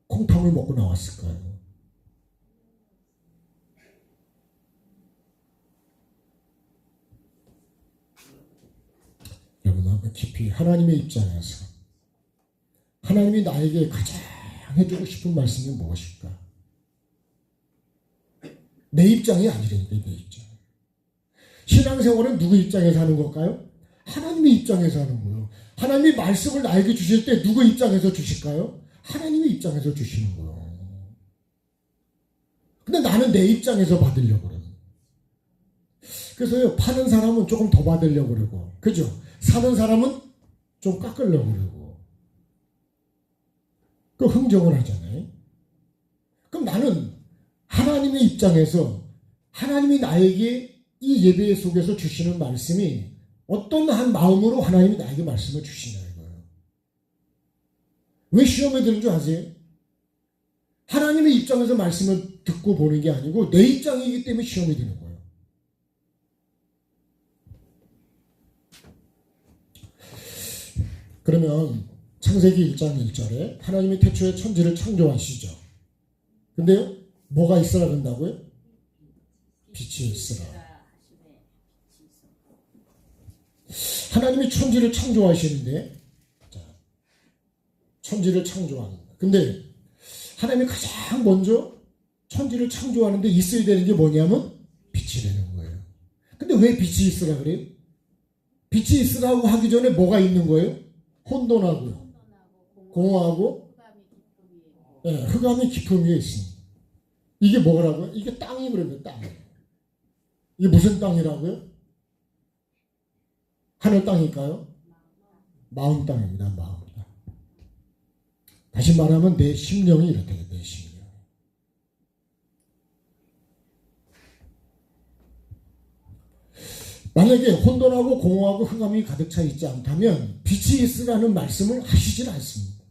콩탕을 먹고 나왔을까요? 여러분 한번 깊이 하나님의 입장에서 하나님이 나에게 가장 해주고 싶은 말씀이 무엇일까? 내 입장이 아니라니까 내 입장. 신앙생활은 누구 입장에서 하는 걸까요? 하나님의 입장에서 하는 거예요. 하나님이 말씀을 나에게 주실 때 누구 입장에서 주실까요? 하나님의 입장에서 주시는 거예요. 근데 나는 내 입장에서 받으려고 그래요. 그래서요, 파는 사람은 조금 더 받으려고 그러고, 그죠? 사는 사람은 좀 깎으려고 그러고, 그 흥정을 하잖아요. 그럼 나는 하나님의 입장에서 하나님이 나에게 이 예배 속에서 주시는 말씀이 어떤 한 마음으로 하나님이 나에게 말씀을 주시냐 이거예요. 왜 시험에 드는 줄 아세요? 하나님의 입장에서 말씀을 듣고 보는 게 아니고 내 입장이기 때문에 시험에 드는 거예요. 그러면 창세기 1장 1절에 하나님이 태초에 천지를 창조하시죠. 근데요, 뭐가 있으라 그런다고요? 빛이 있으라. 하나님이 천지를 창조하시는데, 자, 천지를 창조합니다. 근데 하나님이 가장 먼저 천지를 창조하는데 있어야 되는 게 뭐냐면 빛이 되는 거예요. 근데 왜 빛이 있으라 그래요? 빛이 있으라고 하기 전에 뭐가 있는 거예요? 혼돈하고 공허하고 네, 흑암이 깊음 위에 있습니다. 이게 뭐라고요? 이게 땅이 그러면 땅. 이게 무슨 땅이라고요? 하늘 땅일까요? 마음 땅입니다. 마음 땅. 다시 말하면 내 심령이 이렇다. 내 심령. 만약에 혼돈하고 공허하고 흑암이 가득 차 있지 않다면 빛이 있으라는 말씀을 하시질 않습니다.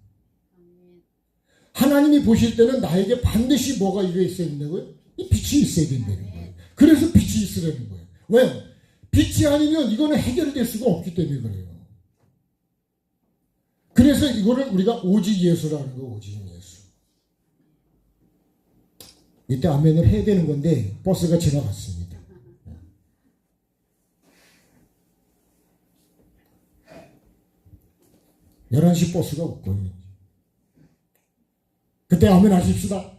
하나님이 보실 때는 나에게 반드시 뭐가 이거 있어야 된다고요? 이 빛이 있어야 된다는 거예요. 그래서 빛이 있으라는 거예요. 왜요? 빛이 아니면 이거는 해결될 수가 없기 때문에 그래요. 그래서 이거를 우리가 오직 예수라는 거예요. 오직 예수. 이때 아멘을 해야 되는 건데 버스가 지나갔습니다. 11시 버스가 없고. 그때 아멘 하십시다.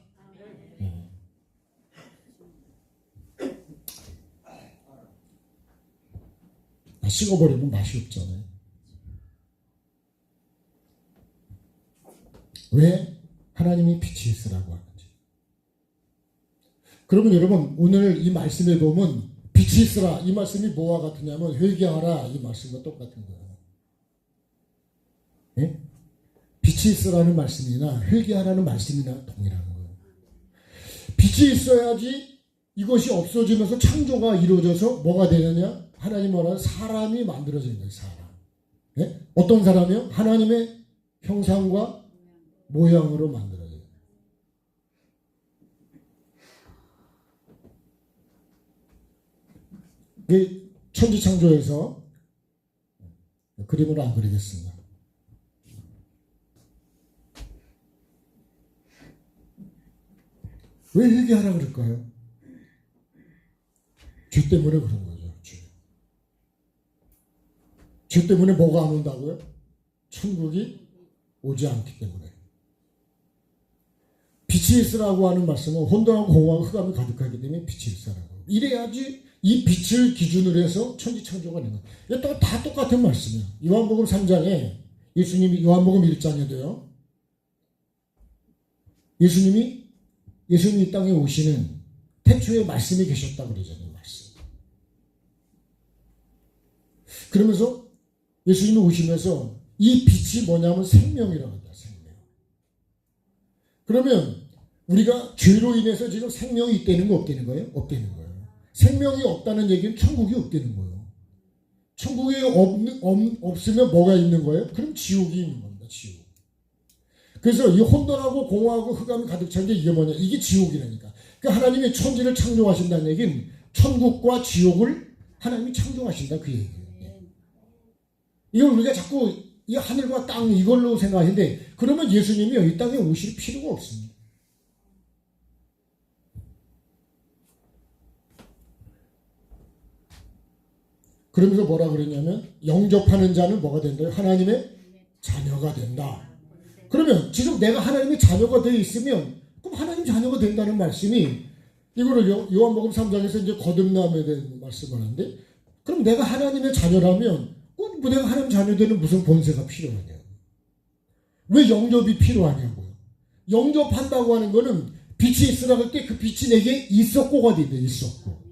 식어버리면 맛이 없잖아요. 왜 하나님이 빛이 있으라고 하는지. 그러면 여러분 오늘 이 말씀에 보면 빛이 있으라 이 말씀이 뭐와 같으냐면 회개하라 이 말씀과 똑같은 거예요. 예? 빛이 있으라는 말씀이나 회개하라는 말씀이나 동일한 거예요. 빛이 있어야지 이것이 없어지면서 창조가 이루어져서 뭐가 되느냐? 하나님 말하는 사람이 만들어진 거예요. 사람. 예? 어떤 사람이요? 하나님의 형상과 모양으로 만들어져요. 이 천지창조에서 그림을 안 그리겠습니다. 왜 회개하라 그럴까요? 죄 때문에 그런 거죠. 죄 때문에 뭐가 안 온다고요? 천국이 오지 않기 때문에. 빛이 있으라고 하는 말씀은 혼돈하고 공허하고 흑암이 가득하기 때문에 빛이 있으라고. 이래야지 이 빛을 기준으로 해서 천지창조가 되는 거예요. 다 똑같은 말씀이에요. 요한복음 3장에 예수님이 요한복음 1장에도요. 예수님이 이 땅에 오시는 태초에 말씀이 계셨다고 그러잖아요. 말씀. 그러면서 예수님이 오시면서 이 빛이 뭐냐면 생명이라고 합니다. 생명. 그러면 우리가 죄로 인해서 지금 생명이 있다는 거 없다는 거예요? 없다는 거예요. 생명이 없다는 얘기는 천국이 없다는 거예요. 천국이 없으면 뭐가 있는 거예요? 그럼 지옥이 있는 겁니다. 지옥. 그래서 이 혼돈하고 공허하고 흑암이 가득 찬 게 이게 뭐냐? 이게 지옥이라니까. 그러니까 하나님이 천지를 창조하신다는 얘기는 천국과 지옥을 하나님이 창조하신다 그 얘기예요. 이걸 우리가 자꾸 이 하늘과 땅 이걸로 생각하는데 그러면 예수님이 이 땅에 오실 필요가 없습니다. 그러면서 뭐라 그랬냐면 영접하는 자는 뭐가 된다요? 하나님의 자녀가 된다. 그러면 지금 내가 하나님의 자녀가 되어 있으면 그럼 하나님 자녀가 된다는 말씀이 이거를 요한복음 3장에서 이제 거듭남에 대한 말씀을 하는데 그럼 내가 하나님의 자녀라면 뭐 내가 하나님 자녀 되는 무슨 본세가 필요하냐? 왜 영접이 필요하냐고요? 영접한다고 하는 거는 빛이 있으라고 할 때 그 빛이 내게 있었고가 된다. 있었고.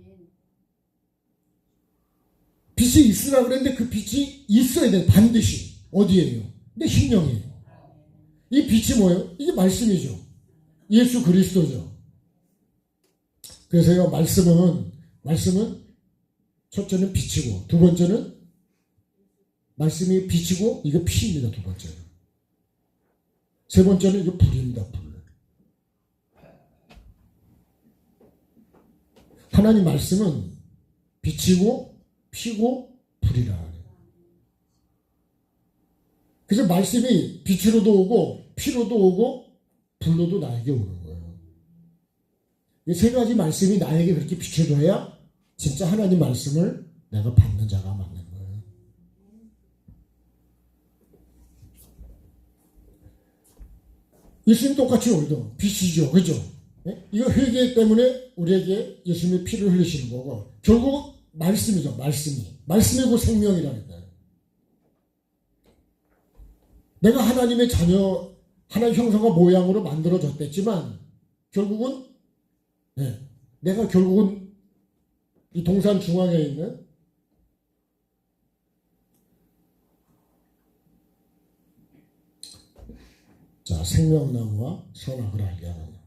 빛이 있으라고 그랬는데 그 빛이 있어야 돼. 반드시. 어디에요? 내 심령이에요. 이 빛이 뭐예요? 이게 말씀이죠. 예수 그리스도죠. 그래서요, 말씀은 첫째는 빛이고, 두 번째는 말씀이 빛이고, 이게 피입니다. 두 번째는. 세 번째는 이게 불입니다. 불. 하나님 말씀은 빛이고, 피고, 불이라 그래요. 그래서 말씀이 빛으로도 오고, 피로도 오고, 불로도 나에게 오는 거예요. 이 세 가지 말씀이 나에게 그렇게 비춰줘야 진짜 하나님 말씀을 내가 받는 자가 맞는 거예요. 예수님 똑같이 우리도 빛이죠. 그죠? 네? 이거 회개 때문에 우리에게 예수님의 피를 흘리시는 거고, 결국 말씀이죠. 말씀이고 생명이라는 거예요. 내가 하나님의 자녀, 하나님의 형상과 모양으로 만들어졌댔지만 결국은 내가 결국은 이 동산 중앙에 있는 자 생명나무와 선악을 알게 하느냐.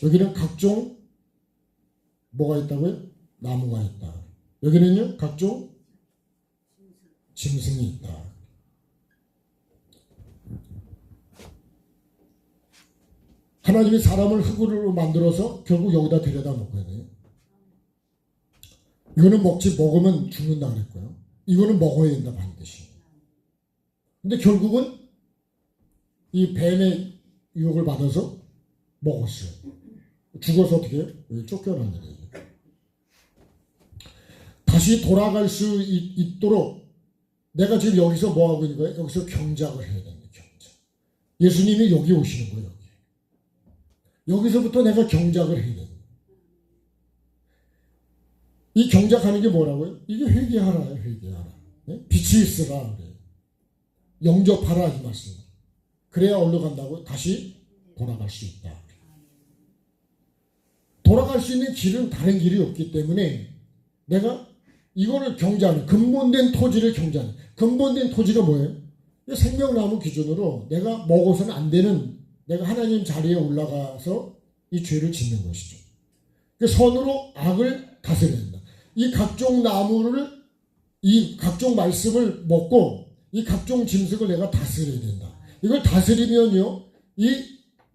여기는 각종 뭐가 있다고요? 나무가 있다. 여기는요 각종 짐승이 있다. 하나님이 사람을 흙으로 만들어서 결국 여기다 데려다 놓고야 돼요. 이거는 먹으면 죽는다 그랬고요. 이거는 먹어야 된다 반드시. 근데 결국은 이 뱀의 유혹을 받아서 먹었어요. 죽어서 어떻게 해요? 여기 쫓겨난 거예요. 다시 돌아갈 수 있도록 내가 지금 여기서 뭐 하고 있는 거예요? 여기서 경작을 해야 됩니다. 경작. 예수님이 여기 오시는 거예요. 여기서부터 내가 경작을 해야 됩니다. 이 경작하는 게 뭐라고요? 이게 회개하라, 회개하라. 네? 빛이 있으라. 그래요. 영접하라 이 말씀. 그래야 어디로 간다고? 다시 돌아갈 수 있다. 돌아갈 수 있는 길은 다른 길이 없기 때문에 내가 이거를 경작하는, 근본된 토지를 경작하는. 근본된 토지가 뭐예요? 생명나무 기준으로 내가 먹어서는 안 되는, 내가 하나님 자리에 올라가서 이 죄를 짓는 것이죠. 선으로 악을 다스려야 된다. 이 각종 나무를, 이 각종 말씀을 먹고 이 각종 짐승을 내가 다스려야 된다. 이걸 다스리면요, 이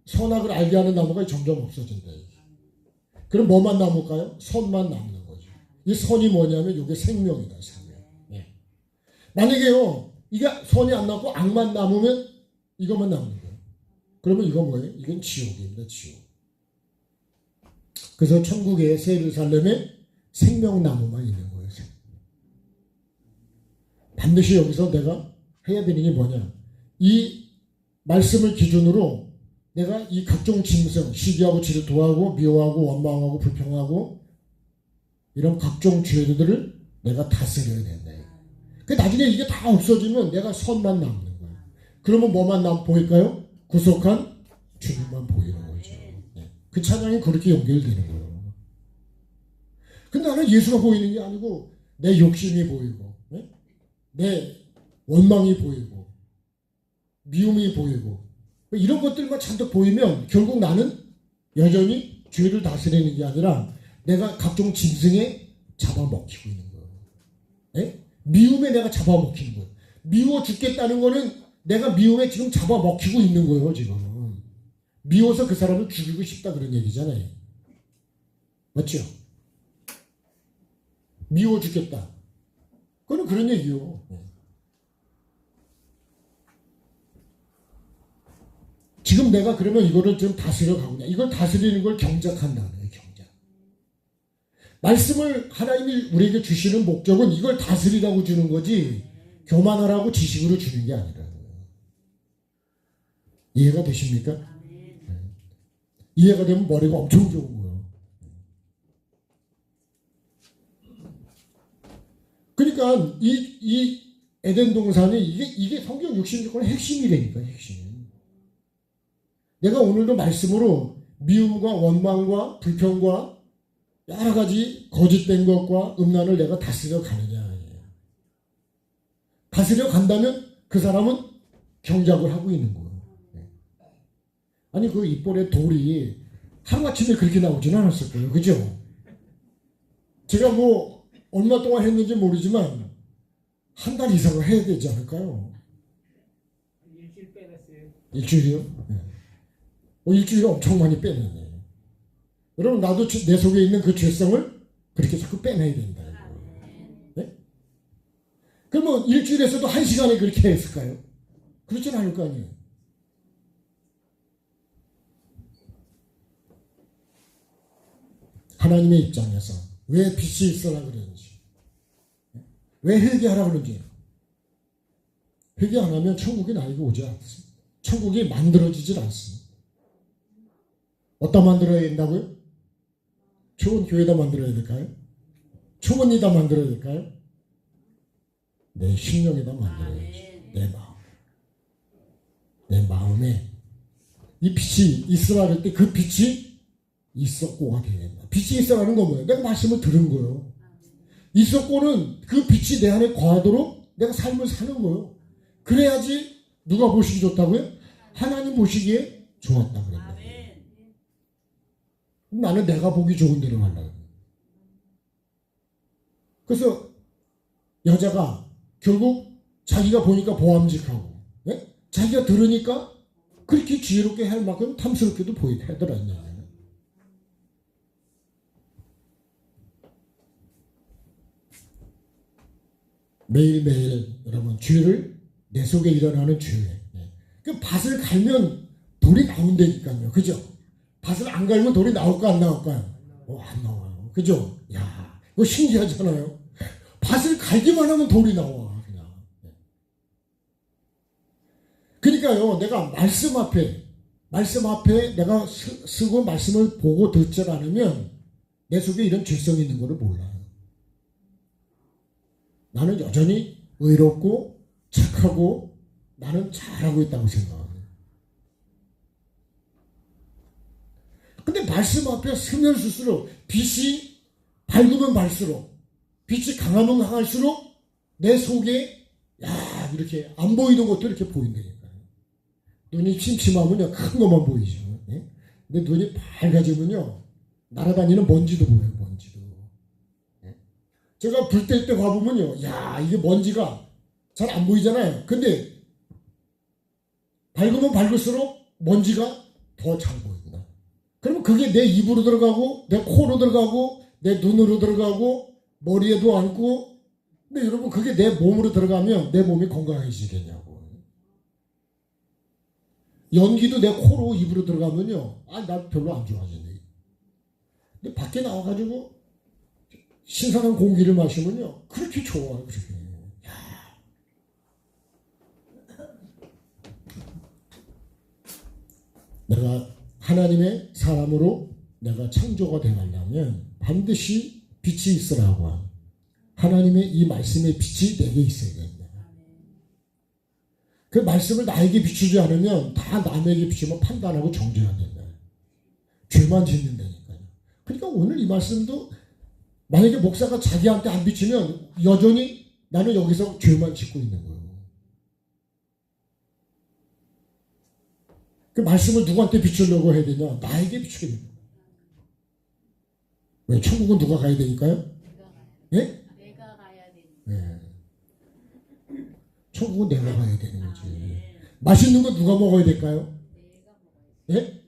선악을 알게 하는 나무가 점점 없어진다. 그럼 뭐만 남을까요? 선만 남는 거죠. 이 선이 뭐냐면 이게 생명이다. 생명. 네. 만약에요, 이게 선이 안 남고 악만 남으면 이것만 남는 거예요. 그러면 이건 뭐예요? 이건 지옥입니다. 지옥. 그래서 천국의 새 예루살렘에 생명나무만 있는 거예요. 반드시 여기서 내가 해야 되는 게 뭐냐? 이 말씀을 기준으로 내가 이 각종 짐승, 시기하고 질투하고 미워하고 원망하고 불평하고 이런 각종 죄들을 내가 다스려야 된다. 그 나중에 이게 다 없어지면 내가 선만 남는 거예요. 그러면 뭐만 보일까요? 구속한 주님만 보이는 거죠. 네. 그 찬양이 그렇게 연결되는 거예요. 근데 나는 예수가 보이는 게 아니고 내 욕심이 보이고, 네? 내 원망이 보이고, 미움이 보이고, 이런 것들만 잔뜩 보이면 결국 나는 여전히 죄를 다스리는 게 아니라 내가 각종 짐승에 잡아먹히고 있는 거예요. 네? 미움에 내가 잡아먹히는 거예요. 미워 죽겠다는 거는 내가 미움에 지금 잡아먹히고 있는 거예요. 지금 미워서 그 사람을 죽이고 싶다 그런 얘기잖아요. 맞죠? 미워 죽겠다. 그건 그런 얘기요. 지금 내가 그러면 이거를 좀 다스려 가고 있냐. 이걸 다스리는 걸 경작한다는 거예요. 경작. 말씀을 하나님이 우리에게 주시는 목적은 이걸 다스리라고 주는 거지 교만하라고 지식으로 주는 게 아니라는 거예요. 이해가 되십니까? 네. 이해가 되면 머리가 엄청 좋은 거예요. 그러니까 이 에덴 동산이 이게 성경 66권의 핵심이라니까. 핵심. 내가 오늘도 말씀으로 미움과 원망과 불평과 여러 가지 거짓된 것과 음란을 내가 다스려 가느냐. 다스려 간다면 그 사람은 경작을 하고 있는 거예요. 아니 그 입볼에 돌이 하루아침에 그렇게 나오지는 않았을 거예요. 그죠? 제가 뭐 얼마 동안 했는지 모르지만 한 달 이상을 해야 되지 않을까요? 일주일 빼냈어요. 일주일이요? 네. 일주일에 엄청 많이 빼냈네요. 여러분 나도 내 속에 있는 그 죄성을 그렇게 자꾸 빼내야 된다. 네? 그러면 일주일에서도 1시간에 그렇게 했을까요? 그렇진 않을 거 아니에요. 하나님의 입장에서 왜 빛이 있어라 그러는지, 왜 회개하라 그러는지. 회개 안 하면 천국이 나에게 오지 않습니다. 천국이 만들어지질 않습니다. 어디다 만들어야 된다고요? 좋은 교회다 만들어야 될까요? 초원이다 만들어야 될까요? 내 심령에다 만들어야지. 내 마음. 내 마음에 이 빛이 있으라 할 때 그 빛이 있었고가 되어야 된다. 빛이 있어라는 건 뭐예요? 내가 말씀을 들은 거예요. 있었고는 그 빛이 내 안에 거하도록 내가 삶을 사는 거예요. 그래야지 누가 보시기 좋다고요? 하나님 보시기에 좋았다 그랬다. 나는 내가 보기 좋은 대로 하려고. 그래서 여자가 결국 자기가 보니까 보암직하고, 네? 자기가 들으니까 그렇게 지혜롭게 할 만큼 탐스럽게도 보이더라냐. 매일매일 여러분 죄를 내 속에 일어나는 죄. 그 밭을 갈면 돌이 나온다니까요. 그죠? 밭을 안 갈면 돌이 나올까 안 나올까요? 안 나와요. 그죠? 야, 이거 신기하잖아요. 밭을 갈기만 하면 돌이 나와. 그냥. 그러니까요, 내가 말씀 앞에 내가 쓰고 말씀을 보고 듣지 않으면 내 속에 이런 죄성이 있는 것을 몰라요. 나는 여전히 의롭고 착하고 나는 잘하고 있다고 생각합니다. 근데 말씀 앞에 서면 쓸수록 빛이 밝으면 밝수록 빛이 강하면 강할수록 내 속에 이렇게 안 보이던 것도 이렇게 보인다니까요. 눈이 침침하면요 큰 것만 보이죠. 예? 근데 눈이 밝아지면요 날아다니는 먼지도 보여요. 먼지도. 예? 제가 불 뗄 때 가보면요 이게 먼지가 잘 안 보이잖아요. 근데 밝으면 밝을수록 먼지가 더 잘 보입니다. 그러면 그게 내 입으로 들어가고 내 코로 들어가고 내 눈으로 들어가고 머리에도 앉고. 근데 여러분 그게 내 몸으로 들어가면 내 몸이 건강해지겠냐고. 연기도 내 코로 입으로 들어가면요 나 별로 안 좋아지네. 근데 밖에 나와가지고 신선한 공기를 마시면요 그렇게 좋아요. 그렇게. 내가 하나님의 사람으로 내가 창조가 되려면 반드시 빛이 있으라고 합니다. 하나님의 이 말씀의 빛이 내게 있어야 됩니다. 그 말씀을 나에게 비추지 않으면 다 남에게 비추면 판단하고 정죄해야 된다. 죄만 짓는다니까요. 그러니까 오늘 이 말씀도 만약에 목사가 자기한테 안 비추면 여전히 나는 여기서 죄만 짓고 있는 거예요. 그 말씀을 누구한테 비추려고 해야 되냐? 나에게 비추게 됩니다. 왜? 천국은 누가 가야 되니까요? 네? 내가 가야 되니까. 네. 천국은 내가 가야 되는 거지. 맛있는 거 누가 먹어야 될까요? 내가 예?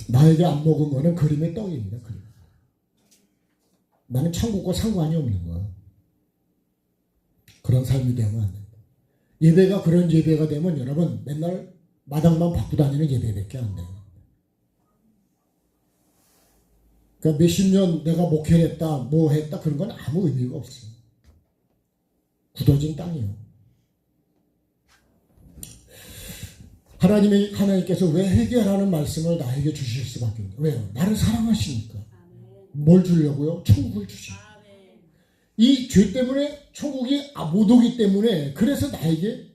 나에게 안 먹은 거는 그림의 떡입니다. 그림. 나는 천국과 상관이 없는 거야. 그런 삶이 되면 안 된다. 예배가 그런 예배가 되면 여러분 맨날 마당만 받고 다니는 예배밖에 안 돼요. 그러니까 몇십 년 내가 목회를 했다, 뭐 했다 그런 건 아무 의미가 없어요. 굳어진 땅이요. 하나님께서 왜 회개하라는 말씀을 나에게 주실 수밖에 없어요. 왜요? 나를 사랑하시니까. 뭘 주려고요? 천국을 주시고. 이 죄 때문에 천국이 못 오기 때문에 그래서 나에게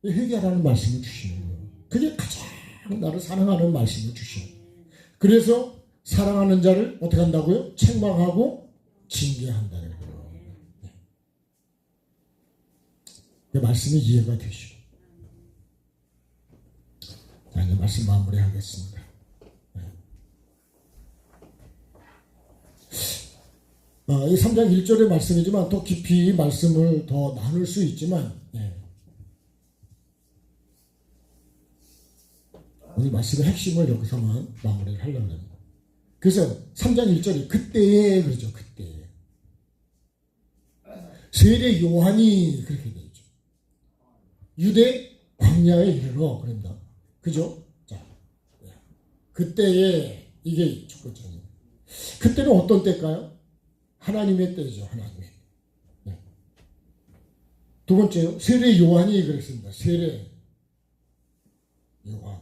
회개하라는 말씀을 주시는 거예요. 그게 가장 나를 사랑하는 말씀을 주시는 거예요. 그래서 사랑하는 자를 어떻게 한다고요? 책망하고 징계한다는 거예요. 네. 그 말씀이 이해가 되시고. 자, 이제 말씀 마무리하겠습니다. 이 3장 1절의 말씀이지만 더 깊이 말씀을 더 나눌 수 있지만 오늘 말씀의 핵심을 여기서만 마무리를 하려고 합니다. 그래서 3장 1절이 그때에 그러죠. 그때에 세례 요한이 그렇게 되죠. 유대 광야에 이르러 그럽니다. 그죠? 자, 그때에 이게 첫 번째입니다. 그때는 어떤 때일까요? 하나님의 때죠. 하나님의. 네. 두 번째요. 세례 요한이 그랬습니다. 세례 요한.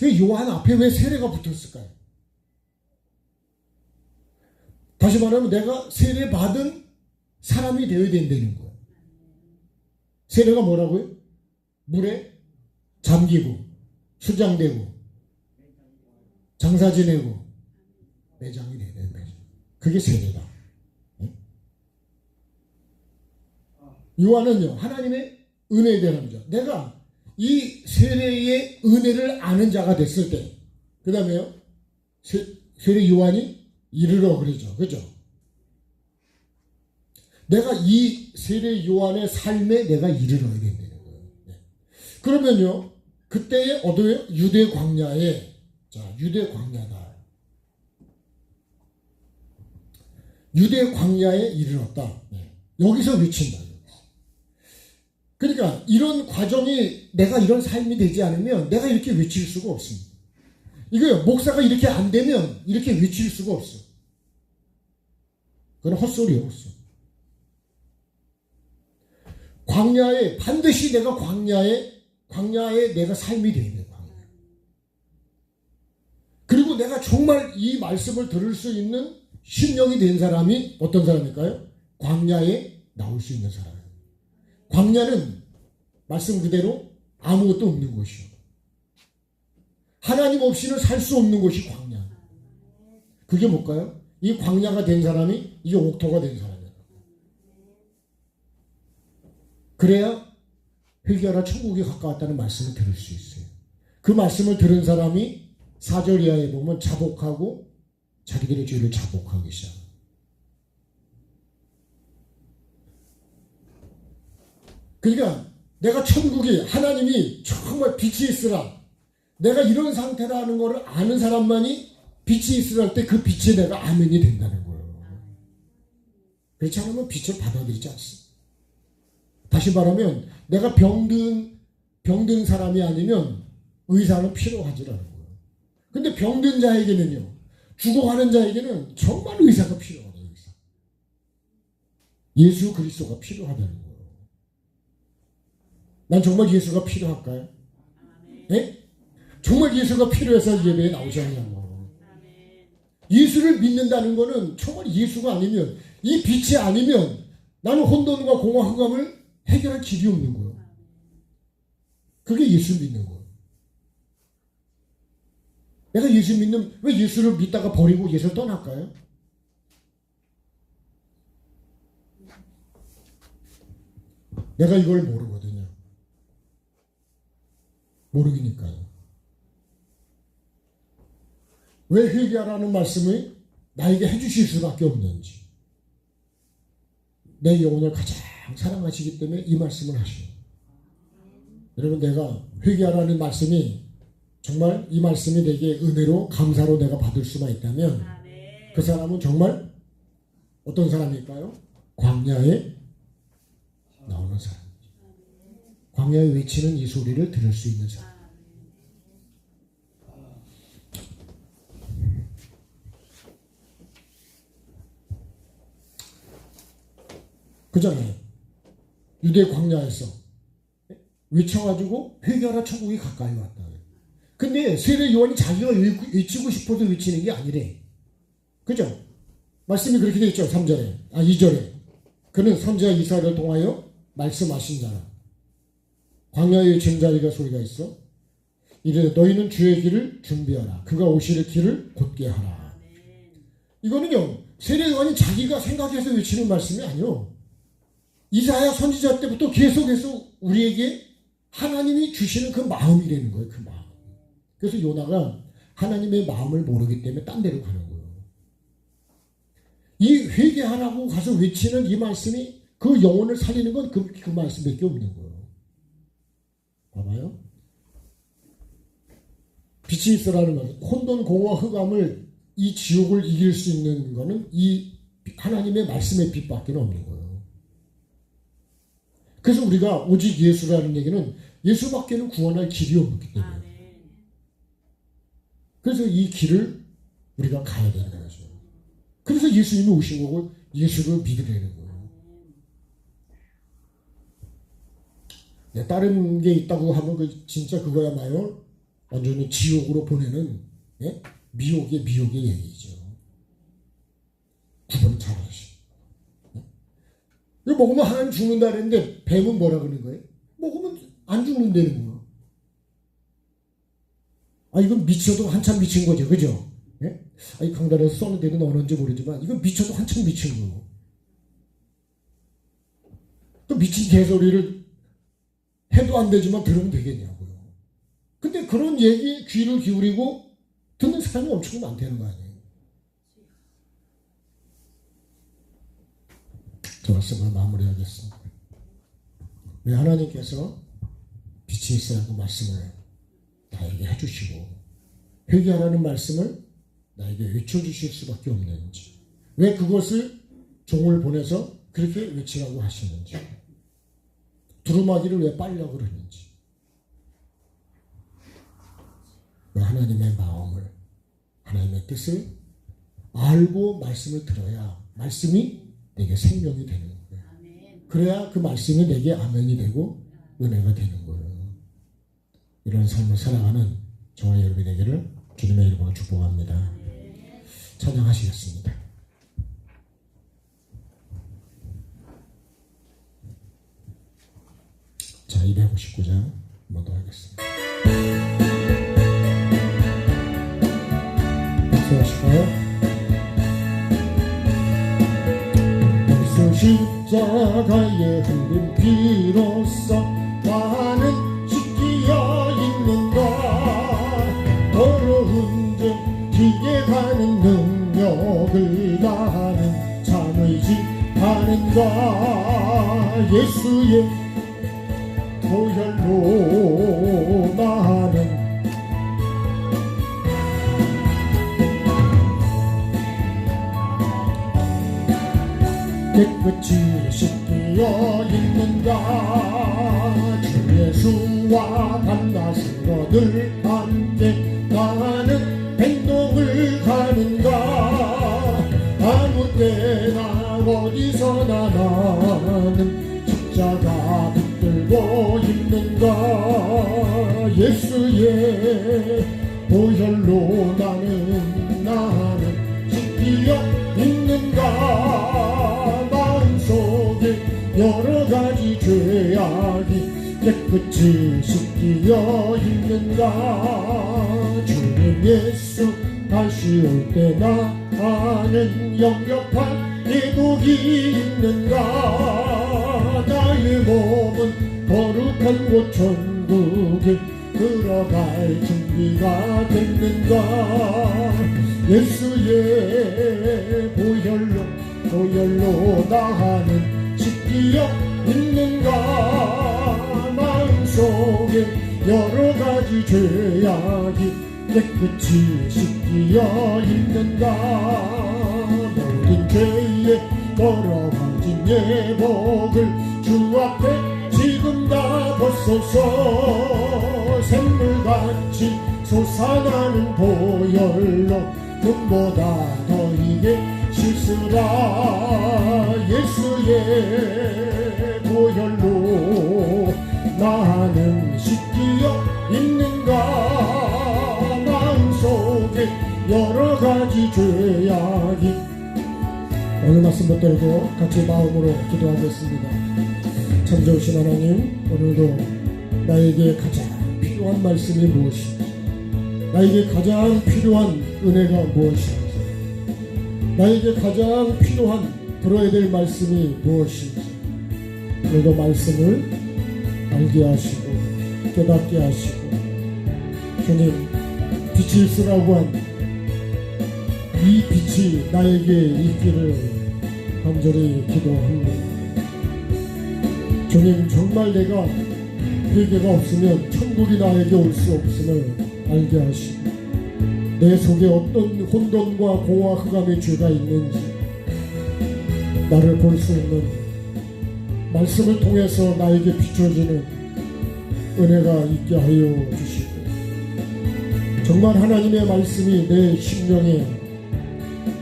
왜 요한 앞에 왜 세례가 붙었을까요? 다시 말하면 내가 세례 받은 사람이 되어야 된다는 거예요. 세례가 뭐라고요? 물에 잠기고 수장되고 장사 지내고 매장이 돼야 되는 거죠. 그게 세례다. 요한은요 하나님의 은혜에 대한 자. 내가 이 세례의 은혜를 아는 자가 됐을 때, 그 다음에요 세례 요한이 이르러 그러죠. 그죠? 내가 이 세례 요한의 삶에 내가 이르러야 된다는 거예요. 네. 그러면요 그때에 어디에요? 유대 광야에. 자, 유대 광야다. 유대 광야에 이르렀다. 네. 여기서 외친다. 그러니까 이런 과정이 내가 이런 삶이 되지 않으면 내가 이렇게 외칠 수가 없습니다. 이거 목사가 이렇게 안 되면 이렇게 외칠 수가 없어. 그건 헛소리예요, 헛소리. 광야에 반드시 내가 광야에 내가 삶이 돼야 돼. 광야. 그리고 내가 정말 이 말씀을 들을 수 있는 심령이 된 사람이 어떤 사람일까요? 광야에 나올 수 있는 사람이에요. 광야는 말씀 그대로 아무것도 없는 곳이요. 하나님 없이는 살 수 없는 곳이 광야. 그게 뭘까요? 이 광야가 된 사람이 이게 옥토가 된 사람이에요. 그래야 회개하라 천국이 가까웠다는 말씀을 들을 수 있어요. 그 말씀을 들은 사람이 4절 이하에 보면 자복하고 자기들의 죄를 자복하기 시작합니다. 그러니까 내가 천국이 하나님이 정말 빛이 있으라, 내가 이런 상태라는 것을 아는 사람만이 빛이 있으라 할 때 그 빛에 내가 아멘이 된다는 거예요. 그렇지 않으면 빛을 받아들이지 않습니다. 다시 말하면 내가 병든 사람이 아니면 의사는 필요하지라는 거예요. 근데 병든 자에게는요, 죽어가는 자에게는 정말 의사가 필요하다. 의사. 예수 그리스도가 필요하다는 거예요. 난 정말 예수가 필요할까요? 네? 정말 예수가 필요해서 예배에 나오지 않냐고. 예수를 믿는다는 거는 정말 예수가 아니면, 이 빛이 아니면 나는 혼돈과 공허 흑암을 해결할 길이 없는 거예요. 그게 예수 믿는 거예요. 내가 예수 믿는, 왜 예수를 믿다가 버리고 예수를 떠날까요? 내가 이걸 모르거든요. 모르기니까요. 왜 회개하라는 말씀을 나에게 해주실 수밖에 없는지. 내 영혼을 가장 사랑하시기 때문에 이 말씀을 하시오. 여러분, 내가 회개하라는 말씀이 정말 이 말씀이 내게 은혜로 감사로 내가 받을 수만 있다면 그 사람은 정말 어떤 사람일까요? 광야에 나오는 사람. 광야에 외치는 이 소리를 들을 수 있는 사람. 그잖아요. 유대 광야에서 외쳐가지고 회개하라 천국이 가까이 왔다. 근데 세례 요한이 자기가 외치고 싶어서 외치는 게 아니래. 그죠? 말씀이 그렇게 되어 있죠. 3절에. 2절에. 그는 선지자 이사야를 통하여 말씀하신 자라. 광야에 외치는 자리가 소리가 있어. 이르되 너희는 주의 길을 준비하라. 그가 오실 길을 곧게 하라. 이거는요, 세례 요한이 자기가 생각해서 외치는 말씀이 아니요. 이사야 선지자 때부터 계속해서 우리에게 하나님이 주시는 그 마음이라는 거예요. 그 마음. 그래서 요나가 하나님의 마음을 모르기 때문에 딴 데로 가는 거예요. 이 회개하라고 가서 외치는 이 말씀이 그 영혼을 살리는 건 그 말씀밖에 없는 거예요. 봐봐요. 빛이 있으라는 말, 혼돈, 공허, 흑암을, 이 지옥을 이길 수 있는 거는 이 하나님의 말씀의 빛밖에 없는 거예요. 그래서 우리가 오직 예수라는 얘기는 예수밖에는 구원할 길이 없기 때문에. 그래서 이 길을 우리가 가야 되는 거죠. 그래서 예수님이 오신 거고 예수를 믿으려는 거예요. 네, 다른 게 있다고 하면 진짜 그거야말로 완전히 지옥으로 보내는, 예? 미혹의 얘기죠. 구분 잘하시. 이거 먹으면 하나님 죽는다 그랬는데 뱀은 뭐라 그러는 거예요? 먹으면 안 죽는다는 거예요. 이건 미쳐도 한참 미친 거죠. 그죠? 예? 이 강단에서 써는 데는 어는지 모르지만 이건 미쳐도 한참 미친 거고. 또 미친 개소리를 해도 안 되지만 들으면 되겠냐고요. 근데 그런 얘기에 귀를 기울이고 듣는 사람이 엄청 많다는 거 아니에요. 저 말씀을 마무리하겠습니다. 왜 하나님께서 빛이 있으라고 말씀을 나에게 해주시고 회개하라는 말씀을 나에게 외쳐주실 수밖에 없는지, 왜 그것을 종을 보내서 그렇게 외치라고 하시는지, 두루마기를 왜 빨려고 그러는지, 그 하나님의 마음을, 하나님의 뜻을 알고 말씀을 들어야 말씀이 내게 생명이 되는 거예요. 아멘. 그래야 그 말씀이 내게 아멘이 되고 은혜가 되는 거예요. 이런 삶을 살아가는 저와 여러분이 되기를 주님의 이름으로 축복합니다. 찬양하시겠습니다. 자, 259장 한번 더 하겠습니다. 박수하실까요? 예수 십자가에 흘린 피로써 나는 씻기어 있는가. 더러운 죄 기게 가는 능력을 나는 참의지 하는가. 예수의 보혈로 나는 깨끗이 씻기어 있는가. 주 예수와 만나시러 늘 함께 나는 행동을 가는가. 아무 때나 어디서나 나는 십자가 붙들고 있는가. 예수의 보혈로 나는 씻기어 있는가. 마음속에 여러가지 죄악이 깨끗이 씻기어 있는가. 주님 예수 다시 올 때 나는 영접할 예복이 있는가. 나의 몸은 거룩한 곳 천국에 들어갈 준비가 됐는가. 예수의 보혈로 나는 씻기어 있는가. 마음속에 여러가지 죄악이 깨끗이 씻기어 있는가. 모든 죄에 더러워진 예복을 주 앞에 지금 다 벗소서. 샘물같이 솟아나는 보혈로 눈보다 더 이게 씻으라. 예수의 보혈로 나는 씻기어 있는가. 마음속에 여러가지 죄악이. 오늘 말씀 붙들고 같이 마음으로 기도하겠습니다. 참 좋으신 하나님, 오늘도 나에게 가장 필요한 말씀이 무엇인지, 나에게 가장 필요한 은혜가 무엇인지, 나에게 가장 필요한 들어야 될 말씀이 무엇인지, 오늘도 말씀을 알게 하시고 깨닫게 하시고, 주님 빛이 있으라고 한 이 빛이 나에게 있기를 간절히 기도합니다. 주님, 정말 내가 회개가 없으면 천국이 나에게 올 수 없음을 알게 하시고, 내 속에 어떤 혼돈과 공허 흑암의 죄가 있는지 나를 볼 수 있는 말씀을 통해서 나에게 비춰지는 은혜가 있게 하여 주시고, 정말 하나님의 말씀이 내 심령에,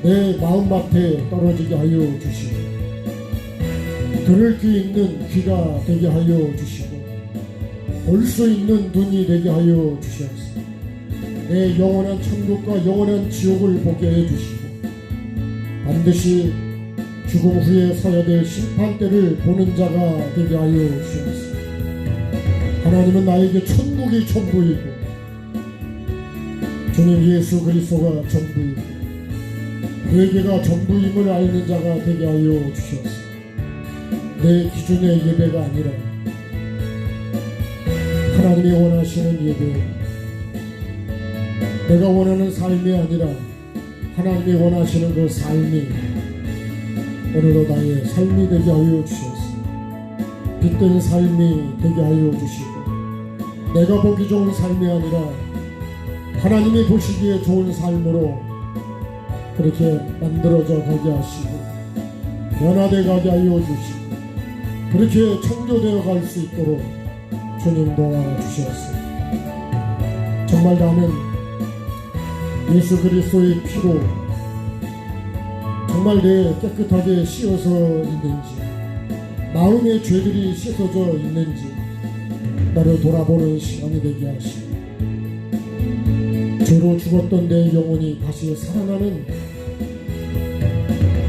내 마음밭에 떨어지게 하여 주시고, 들을 귀 있는 귀가 되게 하여 주시고, 볼 수 있는 눈이 되게 하여 주시옵소서. 내 영원한 천국과 영원한 지옥을 보게 해주시고, 반드시 죽음 후에 서야 될 심판대를 보는 자가 되게 하여 주시옵소서. 하나님은 나에게 천국이 전부이고 주님 예수 그리스도가 전부이고 회개가 전부임을 알는 자가 되게 하여 주시옵소서. 내 기준의 예배가 아니라 하나님이 원하시는 예배, 내가 원하는 삶이 아니라 하나님이 원하시는 그 삶이 오늘도 나의 삶이 되게 하여 주시옵소서. 빛된 삶이 되게 하여 주시고, 내가 보기 좋은 삶이 아니라 하나님이 보시기에 좋은 삶으로 그렇게 만들어져 가게 하시고, 변화되어 가게 하여 주시고, 그렇게 창조되어 갈 수 있도록 주님 도와주시옵소서. 정말 나는 예수 그리스도의 피로 정말 내 깨끗하게 씻어서 있는지, 마음의 죄들이 씻어져 있는지 나를 돌아보는 시간이 되게 하시고, 죄로 죽었던 내 영혼이 다시 살아나는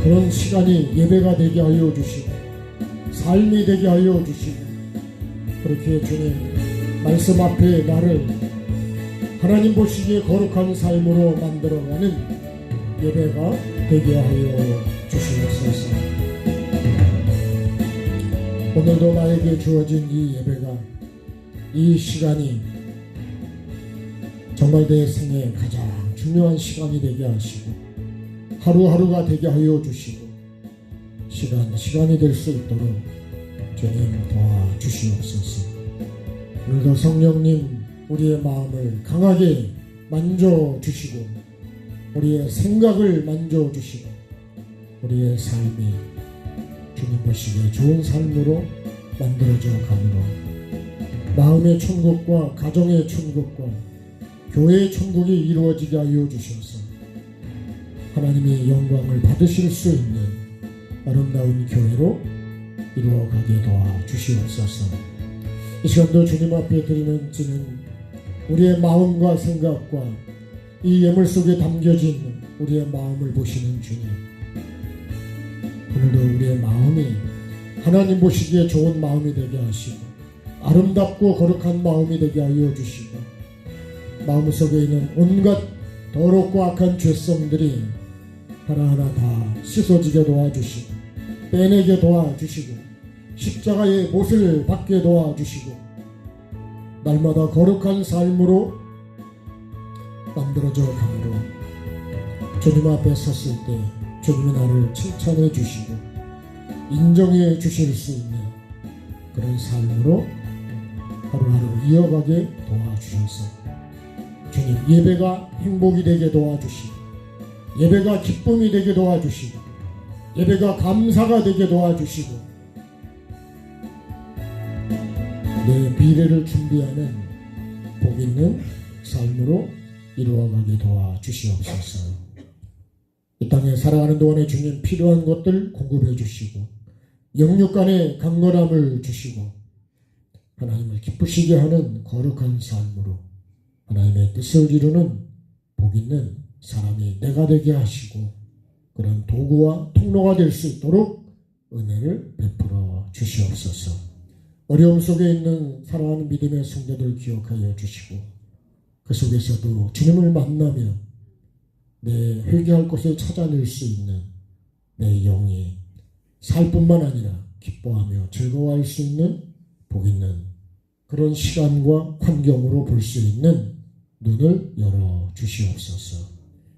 그런 시간이 예배가 되게 하여 주시고, 삶이 되게 하여 주시고, 그렇게 주님 말씀 앞에 나를 하나님 보시기에 거룩한 삶으로 만들어가는 예배가 되게 하여 주시옵소서. 오늘도 나에게 주어진 이 예배가, 이 시간이 정말 내 생에 가장 중요한 시간이 되게 하시고, 하루하루가 되게 하여 주시고, 시간이 될 수 있도록 주님 도와주시옵소서. 오늘도 성령님 우리의 마음을 강하게 만져주시고, 우리의 생각을 만져주시고, 우리의 삶이 주님 보시기에 좋은 삶으로 만들어져 가므로 마음의 천국과 가정의 천국과 교회의 천국이 이루어지게 하여 주셔서 하나님의 영광을 받으실 수 있는 아름다운 교회로 이루어가게 도와주시옵소서. 이 시간도 주님 앞에 드리는 우리의 마음과 생각과 이 예물 속에 담겨진 우리의 마음을 보시는 주님, 오늘도 우리의 마음이 하나님 보시기에 좋은 마음이 되게 하시고, 아름답고 거룩한 마음이 되게 하여 주시고, 마음속에 있는 온갖 더럽고 악한 죄성들이 하나하나 다 씻어지게 도와주시고, 빼내게 도와주시고, 십자가의 못을 받게 도와주시고, 날마다 거룩한 삶으로 만들어져 가므로 주님 앞에 섰을 때 주님이 나를 칭찬해 주시고 인정해 주실 수 있는 그런 삶으로 하루하루 이어가게 도와주셔서 주님, 예배가 행복이 되게 도와주시고, 예배가 기쁨이 되게 도와주시고, 예배가 감사가 되게 도와주시고, 내 미래를 준비하는 복 있는 삶으로 이루어가게 도와주시옵소서. 이 땅에 살아가는 동안에 주님 필요한 것들 공급해 주시고, 영육간의 강건함을 주시고, 하나님을 기쁘시게 하는 거룩한 삶으로 하나님의 뜻을 이루는 복 있는 사람이 내가 되게 하시고, 그런 도구와 통로가 될 수 있도록 은혜를 베풀어 주시옵소서. 어려움 속에 있는 사랑하는 믿음의 성도들 기억하여 주시고, 그 속에서도 주님을 만나며 내 회개할 곳을 찾아낼 수 있는 내 영이 살 뿐만 아니라 기뻐하며 즐거워할 수 있는 복 있는 그런 시간과 환경으로 볼 수 있는 눈을 열어 주시옵소서.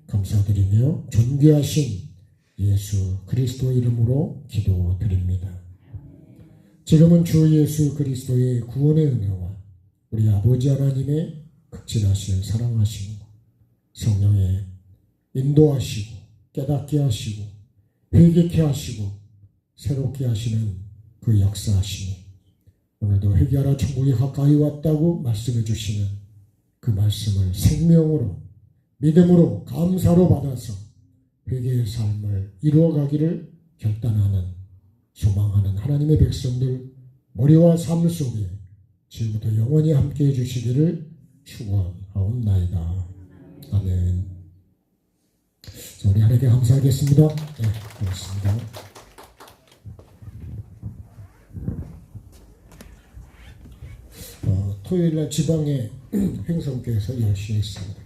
감사드리며 존귀하신 예수 그리스도 이름으로 기도드립니다. 지금은 주 예수 그리스도의 구원의 은혜와 우리 아버지 하나님의 극진하신 사랑하심과 성령의 인도하시고 깨닫게 하시고 회개케 하시고 새롭게 하시는 그 역사하시니, 오늘도 회개하라 천국이 가까이 왔다고 말씀해 주시는 그 말씀을 생명으로 믿음으로 감사로 받아서 회개의 삶을 이루어가기를 결단하는 소망하는 하나님의 백성들 머리와 삶 속에 지금부터 영원히 함께해 주시기를 축원하옵나이다. 아멘. 자, 우리 하나님께 감사하겠습니다. 네, 고맙습니다. 토요일날 지방에 행성교에서 10시에 있습니다.